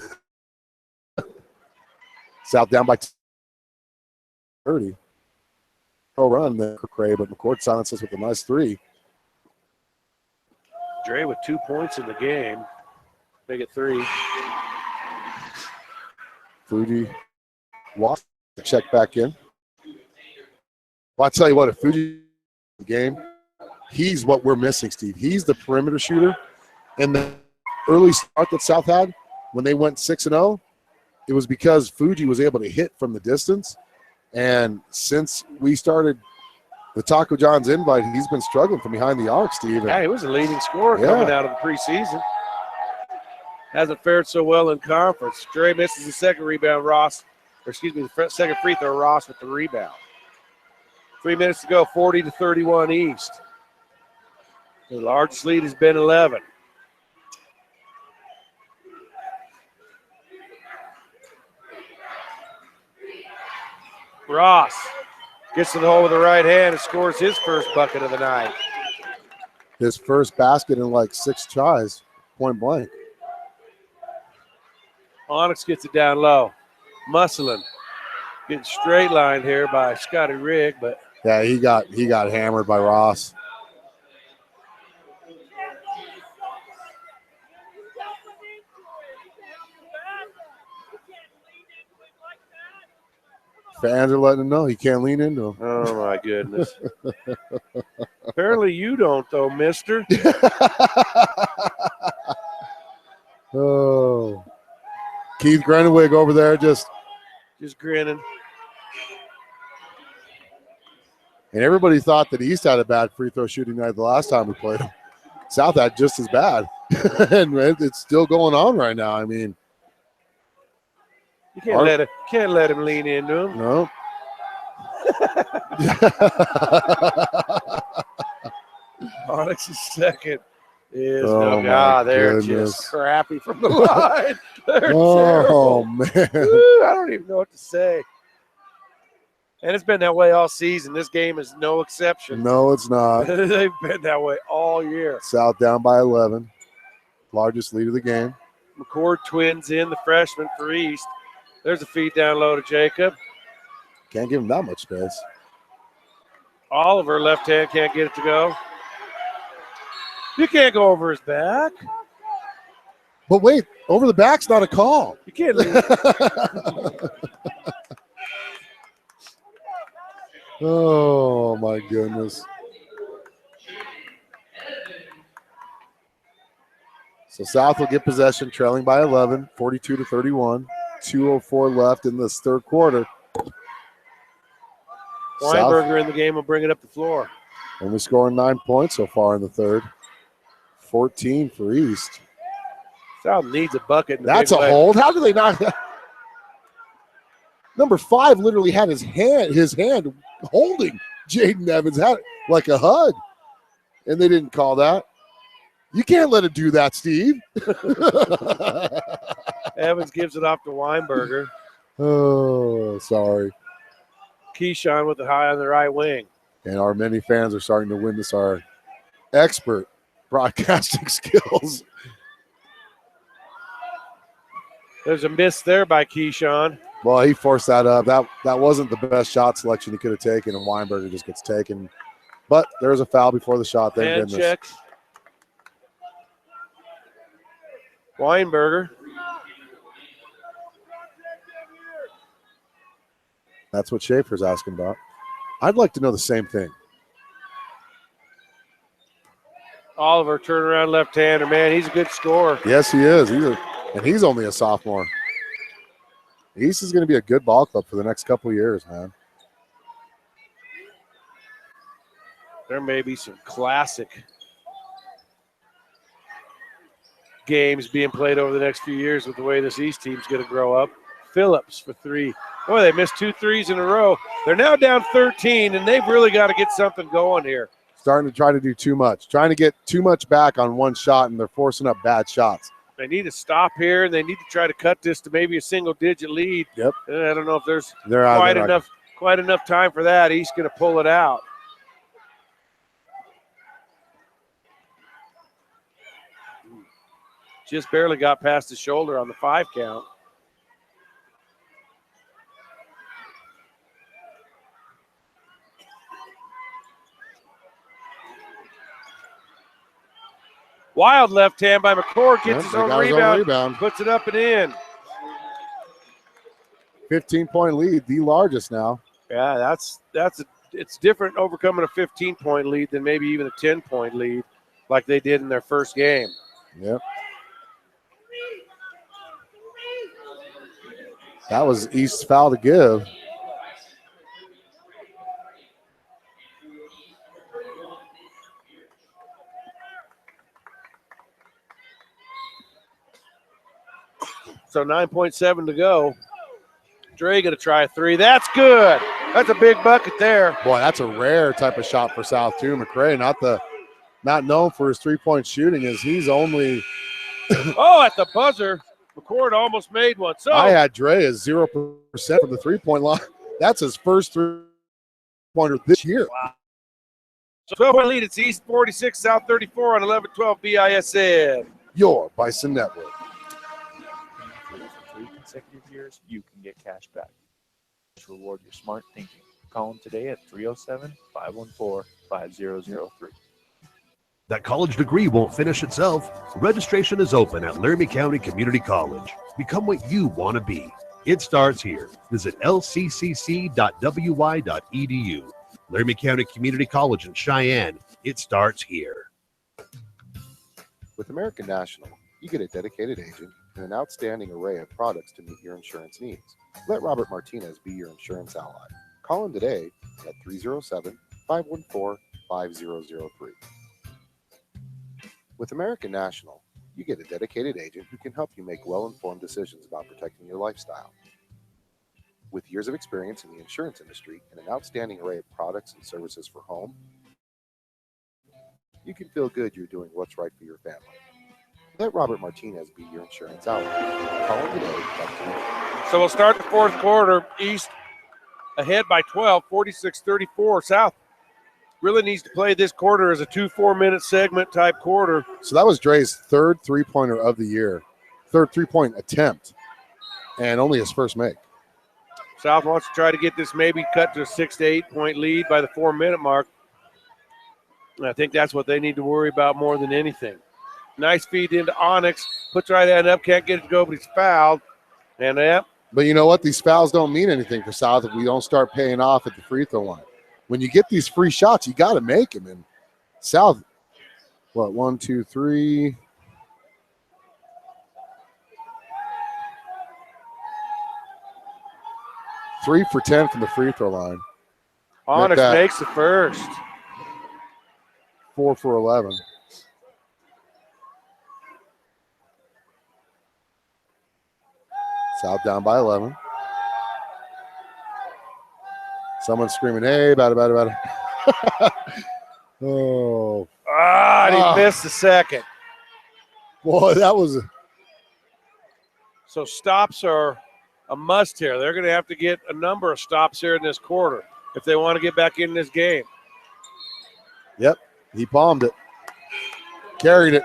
South down by 30. Oh, run there for Cray, but McCord silences with a nice 3. Dre with 2 points in the game. Make it 3. Fuji walk, check back in. Well, I'll tell you what, if Fuji game, he's what we're missing, Steve. He's the perimeter shooter. And the early start that South had, when they went 6-0, it was because Fuji was able to hit from the distance. And since we started the Taco John's invite, he's been struggling from behind the arc, Steve. Yeah, he was a leading scorer coming out of the preseason. Hasn't fared so well in conference. Dre misses the second rebound, the second free throw, Ross with the rebound. 3 minutes to go, 40-31 East. The largest lead has been 11. Ross gets to the hole with the right hand and scores his first bucket of the night. His first basket in like 6 tries, point blank. Onyx gets it down low. Musselin getting straight line here by Scotty Rigg, but yeah, he got hammered by Ross. Fans are letting him know he can't lean into him. oh my goodness. Apparently you don't though, mister. Oh. Keith Grenowig over there just grinning. And everybody thought that East had a bad free throw shooting night the last time we played them. South had just as bad. And it's still going on right now. I mean, you can't let him lean into him. No. Onyx's second is they're just crappy from the line. They're terrible. Man. Woo, I don't even know what to say. And it's been that way all season. This game is no exception. No, it's not. They've been that way all year. South down by 11. Largest lead of the game. McCord twins in the freshman for East. There's a feed down low to Jacob. Can't give him that much space. Oliver, left hand, can't get it to go. You can't go over his back. But wait, over the back's not a call. You can't leave. Oh, my goodness. So South will get possession, trailing by 11, 42-31. 2:04 left in this third quarter. Weinberger in the game will bring it up the floor. Only scoring 9 points so far in the third. 14 for East. South needs a bucket. In the That's a big hold. How do they not? Number 5 literally had his hand holding Jaden Evans, had it like a hug, and they didn't call that. You can't let it do that, Steve. Evans gives it off to Weinberger. Oh, sorry. Keyshawn with the high on the right wing. And our many fans are starting to witness our expert broadcasting skills. There's a miss there by Keyshawn. Well, he forced that up. That wasn't the best shot selection he could have taken, and Weinberger just gets taken. But there's a foul before the shot. Thank Hand goodness. checks. Weinberger. That's what Schaefer's asking about. I'd like to know the same thing. Oliver, turnaround left-hander. Man, he's a good scorer. Yes, he is. And he's only a sophomore. East is going to be a good ball club for the next couple of years, man. There may be some classic games being played over the next few years with the way this East team's going to grow up. Phillips for 3. Boy, they missed 2 threes in a row. They're now down 13, and they've really got to get something going here. Starting to try to do too much. Trying to get too much back on one shot, and they're forcing up bad shots. They need to stop here, and they need to try to cut this to maybe a single-digit lead. Yep. And I don't know if there's They're quite enough time for that. East's going to pull it out. Just barely got past the shoulder on the 5 count. Wild left hand by McCord, gets his own rebound, puts it up and in. 15-point lead, the largest now. Yeah, it's different overcoming a 15-point lead than maybe even a 10-point lead like they did in their first game. Yep. That was East's foul to give. So 9.7 to go. Dre going to try a 3. That's good. That's a big bucket there. Boy, that's a rare type of shot for South too. McRae, not known for his 3-point shooting, as he's only. Oh, at the buzzer, McCord almost made one. So I had Dre as 0% from the 3-point line. That's his first 3-pointer this year. Wow. So 12-point lead. It's East 46, South 34 on 11-12 BISN. Your Bison Network. For 3 consecutive years, you can get cash back. Just reward your smart thinking. Call them today at 307-514-5003. That college degree won't finish itself. Registration is open at Laramie County Community College. Become what you want to be. It starts here. Visit lccc.wy.edu. Laramie County Community College in Cheyenne. It starts here. With American National, you get a dedicated agent and an outstanding array of products to meet your insurance needs. Let Robert Martinez be your insurance ally. Call him today at 514-5003. With American National, you get a dedicated agent who can help you make well-informed decisions about protecting your lifestyle. With years of experience in the insurance industry and an outstanding array of products and services for home, you can feel good you're doing what's right for your family. Let Robert Martinez be your insurance outlet. Call him today. So we'll start the fourth quarter. East ahead by 12, 46-34. South really needs to play this quarter as a 2-4 minute segment type quarter. So that was Dre's third three-pointer of the year, third three-point attempt, and only his first make. South wants to try to get this maybe cut to a 6 to 8 point lead by the 4 minute mark. And I think that's what they need to worry about more than anything. Nice feed into Onyx. Puts right hand up, can't get it to go, but he's fouled. And But you know what? These fouls don't mean anything for South if we don't start paying off at the free throw line. When you get these free shots, you got to make them. And South, what, 1, 2, 3. Three for 10 from the free throw line. Onyx makes the first. 4 for 11. South down by 11. Someone's screaming, hey, about it. Oh. And he missed the second. Boy, that was So stops are a must here. They're going to have to get a number of stops here in this quarter if they want to get back in this game. Yep, he palmed it. Carried it.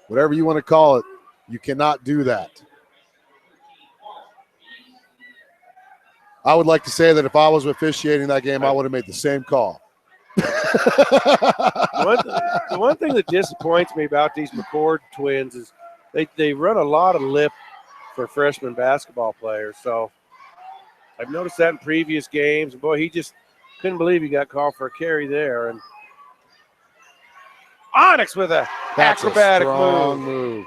Whatever you want to call it. You cannot do that. I would like to say that if I was officiating that game, I would have made the same call. The one thing that disappoints me about these McCord twins is they run a lot of lip for freshman basketball players. So I've noticed that in previous games. Boy, he just couldn't believe he got called for a carry there. And Onyx with a acrobatic move.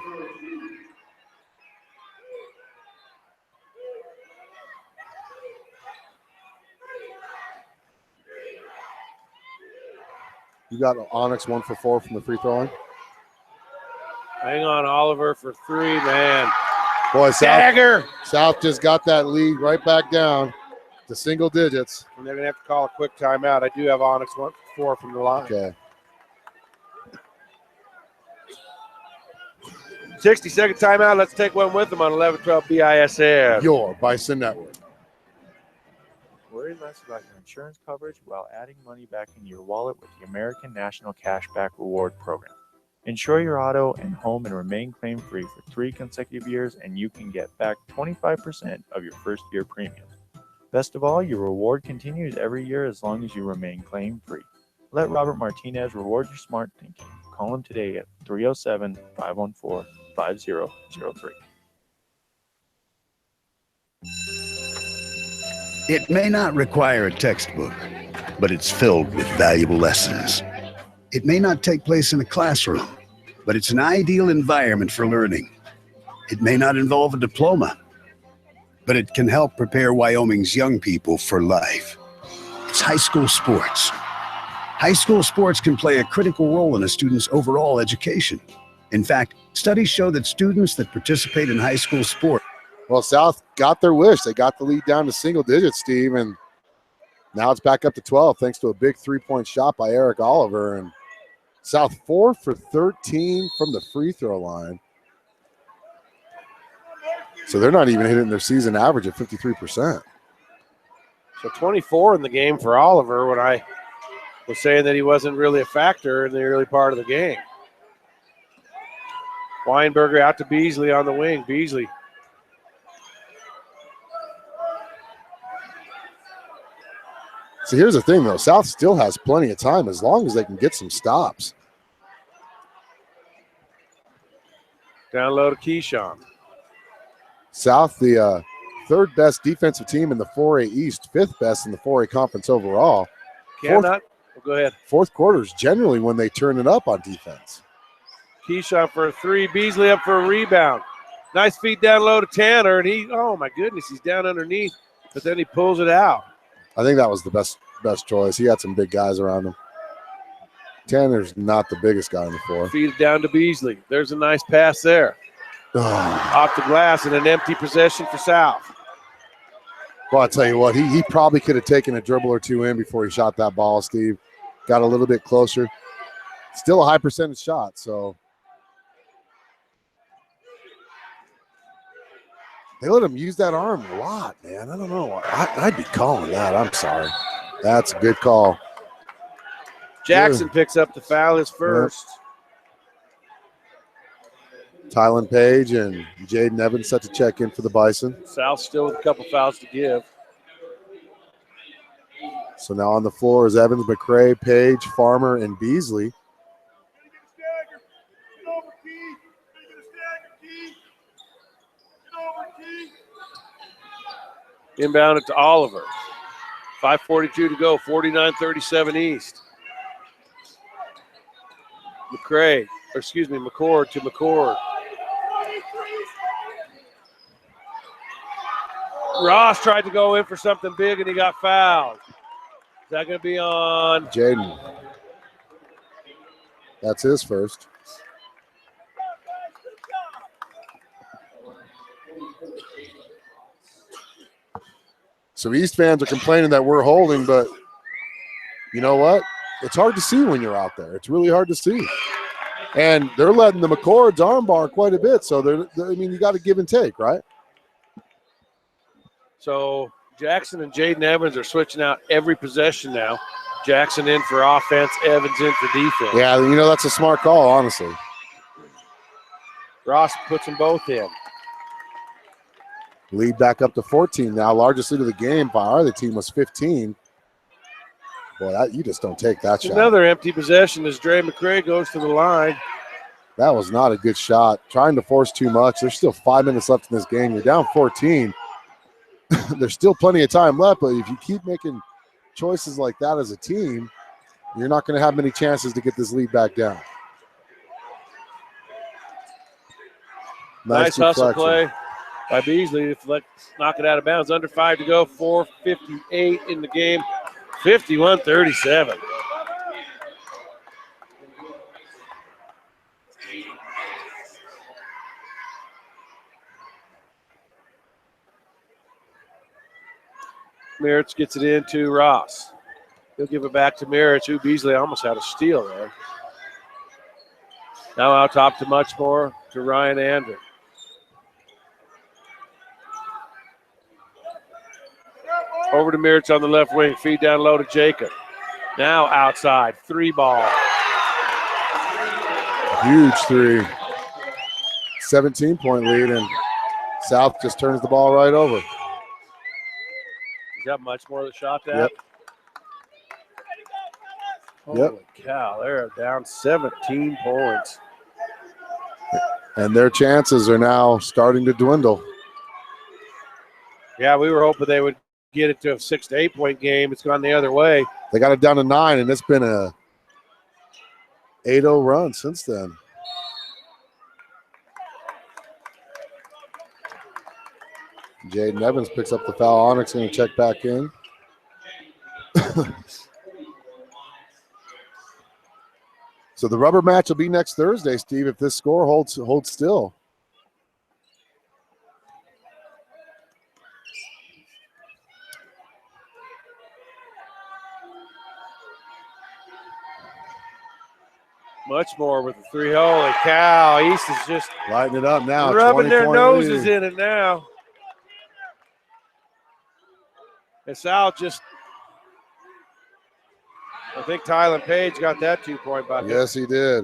You got Onyx 1 for 4 from the free throw line. Hang on, Oliver for 3, man. Boy, Dagger. South just got that lead right back down to single digits. And they're going to have to call a quick timeout. I do have Onyx 1 for 4 from the line. Okay. 60-second timeout. Let's take one with them on 11-12 BISN. Your Bison Network. Worry less about your insurance coverage while adding money back into your wallet with the American National Cashback Reward Program. Insure your auto and home and remain claim-free for 3 consecutive years, and you can get back 25% of your first-year premium. Best of all, your reward continues every year as long as you remain claim-free. Let Robert Martinez reward your smart thinking. Call him today at 307-514-5003. It may not require a textbook, but it's filled with valuable lessons. It may not take place in a classroom, but it's an ideal environment for learning. It may not involve a diploma, but it can help prepare Wyoming's young people for life. It's high school sports. High school sports can play a critical role in a student's overall education. In fact, studies show that students that participate in high school sports. Well, South got their wish. They got the lead down to single digits, Steve, and now it's back up to 12 thanks to a big three-point shot by Eric Oliver. And South 4 for 13 from the free throw line. So they're not even hitting their season average at 53%. So 24 in the game for Oliver when I was saying that he wasn't really a factor in the early part of the game. Weinberger out to Beasley on the wing. Beasley. So here's the thing, though. South still has plenty of time as long as they can get some stops. Down low to Keyshawn. South, the third best defensive team in the 4A East, 5th best in the 4A conference overall. Go ahead. Fourth quarter is generally when they turn it up on defense. Keyshawn for a 3. Beasley up for a rebound. Nice feed down low to Tanner, and oh my goodness, he's down underneath, but then he pulls it out. I think that was the best best choice. He had some big guys around him. Tanner's not the biggest guy on the floor. Feed it down to Beasley. There's a nice pass there. Off the glass and an empty possession for South. Well, I'll tell you what, he probably could have taken a dribble or two in before he shot that ball, Steve. Got a little bit closer. Still a high percentage shot, so. They let him use that arm a lot, man. I don't know. I'd be calling that. I'm sorry. That's a good call. Jackson picks up the foul, his first. Tylen Page and Jaden Evans set to check in for the Bison. South still with a couple fouls to give. So now on the floor is Evans, McCray, Page, Farmer, and Beasley. Inbound it to Oliver. 5:42 to go, 49-37 East. McCord to McCord. Ross tried to go in for something big and he got fouled. Is that going to be on Jaden? That's his first. So East fans are complaining that we're holding, but you know what? It's hard to see when you're out there. It's really hard to see. And they're letting the McCord's arm bar quite a bit. So, you got to give and take, right? So Jackson and Jaden Evans are switching out every possession now. Jackson in for offense, Evans in for defense. Yeah, that's a smart call, honestly. Ross puts them both in. Lead back up to 14 now. Largest lead of the game by our other team was 15. Boy, you just don't take that shot. Another empty possession as Dre McCray goes to the line. That was not a good shot. Trying to force too much. There's still 5 minutes left in this game. You're down 14. There's still plenty of time left, but if you keep making choices like that as a team, you're not going to have many chances to get this lead back down. Nice hustle play by Beasley to knock it out of bounds. Under 5 to go, 4:58 in the game, 51-37. Meritz gets it into Ross. He'll give it back to Meritz, who Beasley almost had a steal there. Now out top to Muchmore, to Ryan Andrew. Over to Meritz on the left wing, feed down low to Jacob. Now outside, 3-ball. Huge three. 17-point lead, and South just turns the ball right over. He's got Muchmore that shot that. Yep. Holy cow, they're down 17 points. And their chances are now starting to dwindle. Yeah, we were hoping they would get it to a 6 to 8 point game. It's gone the other way. They got it down to 9, and it's been a 8-0 run since then. Jaden Evans picks up the foul. Onyx going to check back in. So the rubber match will be next Thursday, Steve, if this score holds still. Much more with the 3. Holy cow, East is just lighting it up now. Rubbing their noses in it now. And South just, I think Tylen Page got that 2-point bucket. Yes, he did.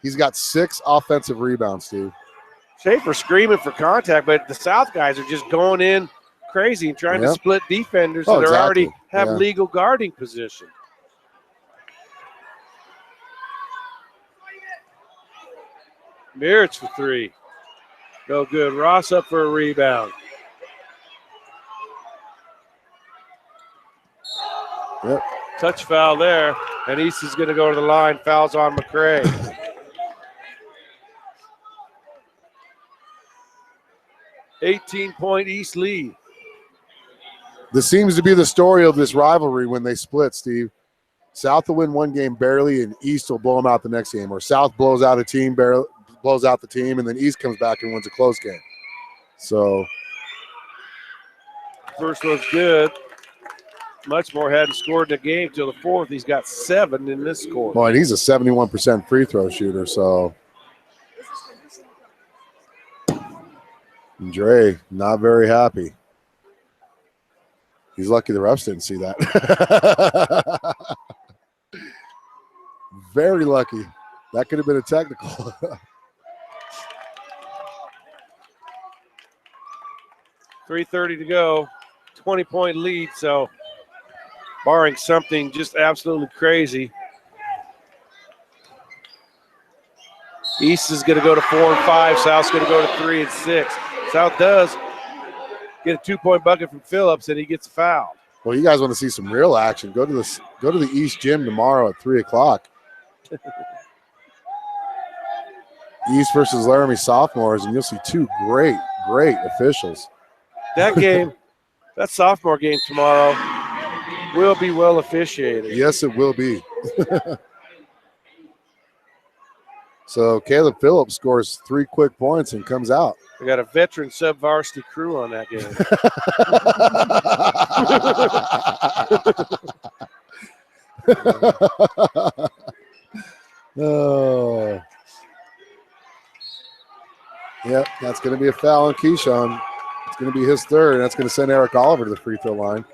He's got 6 offensive rebounds, Steve. Schaefer screaming for contact, but the South guys are just going in crazy and trying to split defenders that are already have legal guarding position. Meritz for 3. No good. Ross up for a rebound. Yep. Touch foul there, and East is going to go to the line. Fouls on McCray. $18-point East lead. This seems to be the story of this rivalry when they split, Steve. South will win one game barely, and East will blow them out the next game. Or South blows out a team, blows out the team, and then East comes back and wins a close game. So first one's good. Muchmore hadn't scored in the game till the fourth. He's got 7 in this score. Boy, and he's a 71% free throw shooter, so Dre not very happy. He's lucky the refs didn't see that. Very lucky. That could have been a technical. 3:30 to go. 20-point lead, so barring something just absolutely crazy, East is going to go to 4 and 5. South's going to go to 3 and 6. South does get a 2-point bucket from Phillips, and he gets a foul. Well, you guys want to see some real action? Go to the East Gym tomorrow at 3 o'clock. East versus Laramie sophomores, and you'll see 2 great officials. That game, that sophomore game tomorrow, will be well officiated. Yes, it will be. So Caleb Phillips scores 3 quick points and comes out. We got a veteran sub-varsity crew on that game. Oh. Yep, that's going to be a foul on Keyshawn. It's going to be his 3rd, and that's going to send Eric Oliver to the free throw line.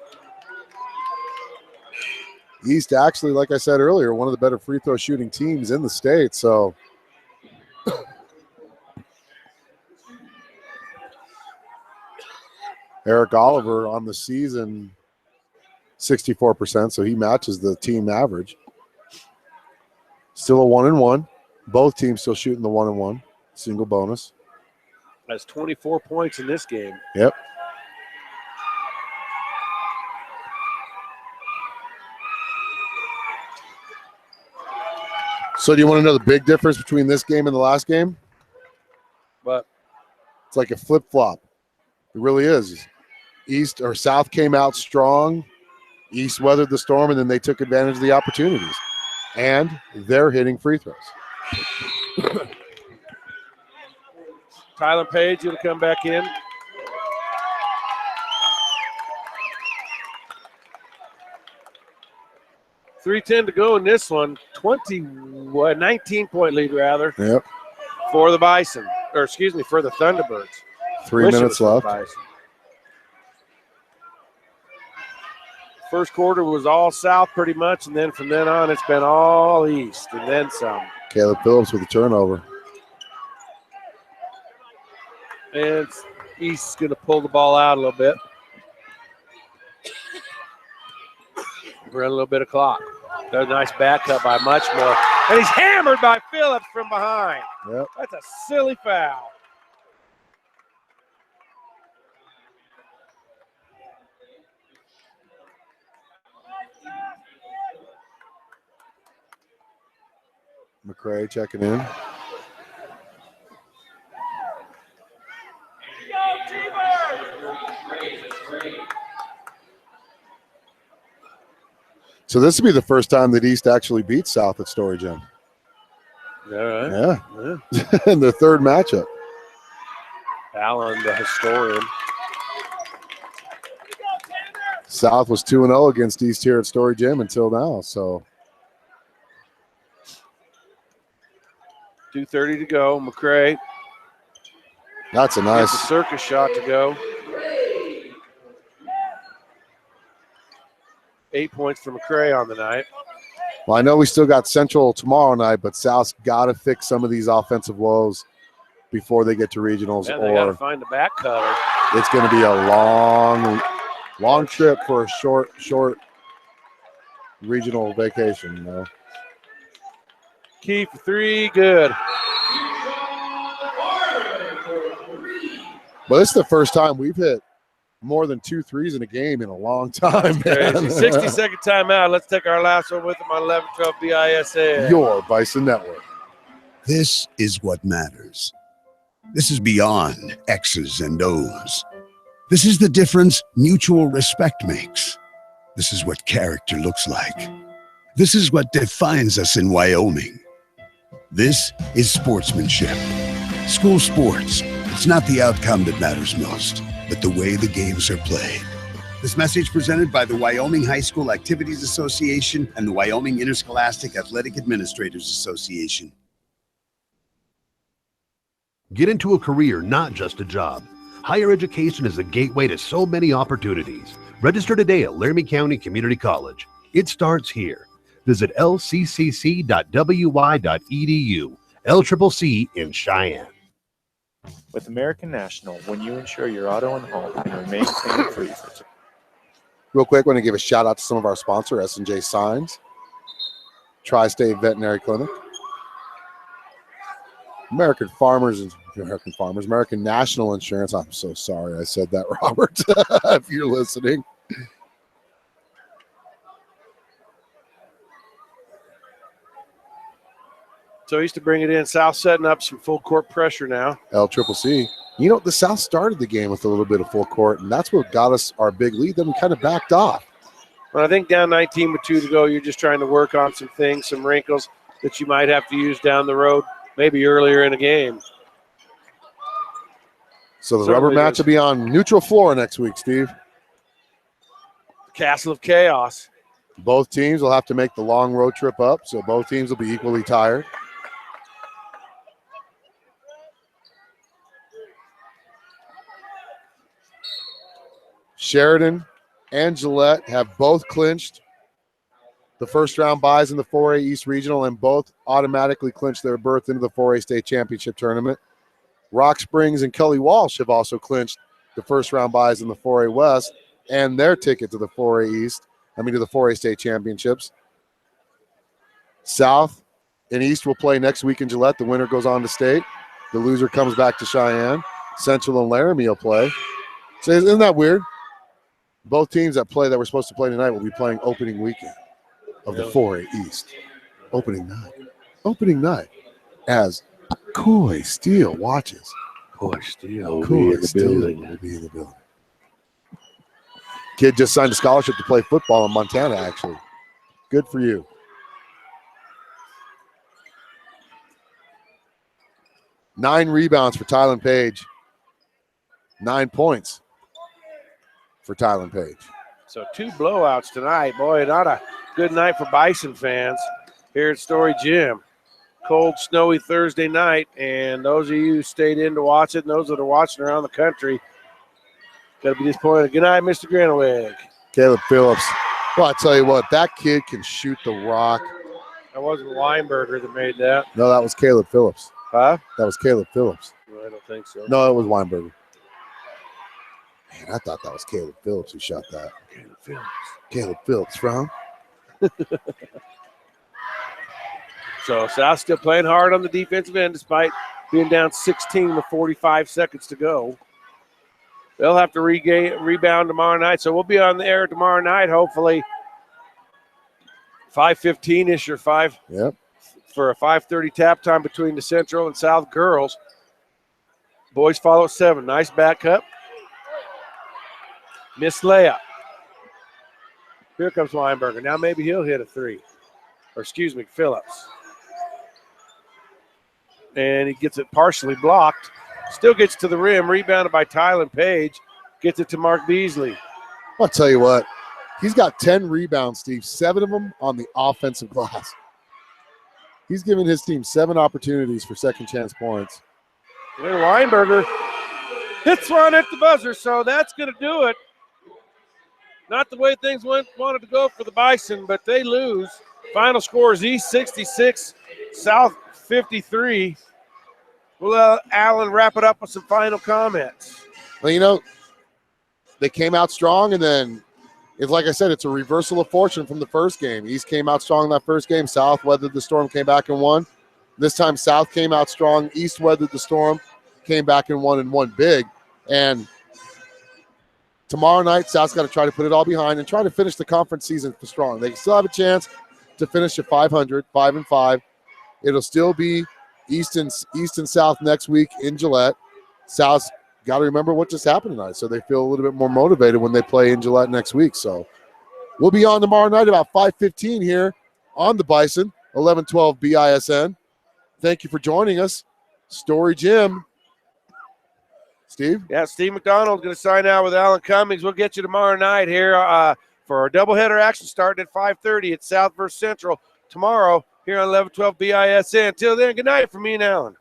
East actually, like I said earlier, one of the better free throw shooting teams in the state, so Eric Oliver on the season 64%, so he matches the team average. Still a 1-and-1. Both teams still shooting the 1-and-1. Single bonus. Has 24 points in this game. Yep. So do you want to know the big difference between this game and the last game? But it's like a flip-flop. It really is. East or South came out strong. East weathered the storm, and then they took advantage of the opportunities. And they're hitting free throws. Tyler Page going to come back in. $3:10 to go in this one. 19-point lead, rather. Yep. For the Bison. Or, excuse me, for the Thunderbirds. 3 minutes left. First quarter was all South pretty much, and then from then on it's been all East, and then some. Caleb Phillips with a turnover. And East's going to pull the ball out a little bit. Run a little bit of clock. There's a nice back cut by Muchmore. And he's hammered by Phillips from behind. Yep. That's a silly foul. McCray checking in. So this will be the first time that East actually beats South at Storey Gym. All right. Yeah. In their 3rd matchup. Allen, the historian. South was 2-0 against East here at Storey Gym until now. So 2:30 to go. McCray. That's a Gets nice. a circus shot to go. 8 points for McCray on the night. Well, I know we still got Central tomorrow night, but South's got to fix some of these offensive woes before they get to regionals, And they got to or find the back cutter. it's going to be a long trip for a short regional vacation. You know? Key for 3, good. But this is the first time we've hit more than 2 threes in a game in a long time, man. 60-second timeout. Let's take our last one with them on 11-12 BISN. Your Bison Network. This is what matters. This is beyond X's and O's. This is the difference mutual respect makes. This is what character looks like. This is what defines us in Wyoming. This is sportsmanship. School sports. It's not the outcome that matters most, but the way the games are played. This message presented by the Wyoming High School Activities Association and the Wyoming Interscholastic Athletic Administrators Association. Get into a career, not just a job. Higher education is a gateway to so many opportunities. Register today at Laramie County Community College. It starts here. Visit lccc.wy.edu. LCCC in Cheyenne. With American National, when you insure your auto and home and remain claim-free for Real quick, I want to give a shout out to some of our sponsor, S&J Signs, Tri-State Veterinary Clinic, American National Insurance. I'm so sorry I said that, Robert, if you're listening. So he used to bring it in. South setting up some full court pressure now. LCCC. You know, the South started the game with a little bit of full court, and that's what got us our big lead. Then we kind of backed off. Well, I think down 19 with 2 to go, you're just trying to work on some things, some wrinkles that you might have to use down the road, maybe earlier in a game. So the Certainly rubber match will be on neutral floor next week, Steve. Castle of Chaos. Both teams will have to make the long road trip up, so both teams will be equally tired. Sheridan and Gillette have both clinched the first round buys in the 4A East Regional and both automatically clinched their berth into the 4A State Championship Tournament. Rock Springs and Kelly Walsh have also clinched the first round buys in the 4A West and their ticket to the 4A East, to the 4A State Championships. South and East will play next week in Gillette. The winner goes on to state. The loser comes back to Cheyenne. Central and Laramie will play. So isn't that weird? Both teams that were supposed to play tonight will be playing opening weekend of the 4A East. Opening night. As Coy Steele watches. Coy Steele will be in the building. Kid just signed a scholarship to play football in Montana, actually. Good for you. Nine rebounds for Tylen Page. 9 points for Tylen Page. So 2 blowouts tonight. Boy, not a good night for Bison fans here at Storey Gym. Cold, snowy Thursday night, and those of you who stayed in to watch it and those that are watching around the country, got to be disappointed. Good night, Mr. Grenowig. Caleb Phillips. Well, I tell you what, that kid can shoot the rock. That wasn't Weinberger that made that. No, that was Caleb Phillips. Huh? That was Caleb Phillips. No, I don't think so. No, it was Weinberger. Man, I thought that was Caleb Phillips who shot that. Caleb Phillips from. So South still playing hard on the defensive end despite being down 16 with 45 seconds to go. They'll have to rebound tomorrow night. So we'll be on the air tomorrow night, hopefully 5:15-ish or 5. Yep. For a 5:30 tap time between the Central and South girls. Boys follow at 7. Nice back cut. Missed layup. Here comes Weinberger. Now maybe he'll hit a 3. Or excuse me, Phillips. And he gets it partially blocked. Still gets to the rim. Rebounded by Tylen Page. Gets it to Mark Beasley. I'll tell you what. He's got 10 rebounds, Steve. 7 of them on the offensive glass. He's giving his team 7 opportunities for second chance points. And Weinberger hits one at the buzzer, so that's going to do it. Not the way things wanted to go for the Bison, but they lose. Final score is East 66, South 53. We'll Alan wrap it up with some final comments. Well, they came out strong, and then it's like I said, it's a reversal of fortune from the first game. East came out strong in that first game. South weathered the storm, came back and won. This time South came out strong. East weathered the storm, came back and won big. And tomorrow night, South's got to try to put it all behind and try to finish the conference season strong. They still have a chance to finish at 500, 5-5. It'll still be East and South next week in Gillette. South's got to remember what just happened tonight, so they feel a little bit more motivated when they play in Gillette next week. So we'll be on tomorrow night about 5:15 here on the Bison, 1112 BISN. Thank you for joining us. Storey Gym. Steve? Yeah, Steve McDonald's going to sign out with Alan Cummings. We'll get you tomorrow night here for our doubleheader action starting at 5:30 at South versus Central tomorrow here on 1112 BISN. Until then, good night from me and Alan.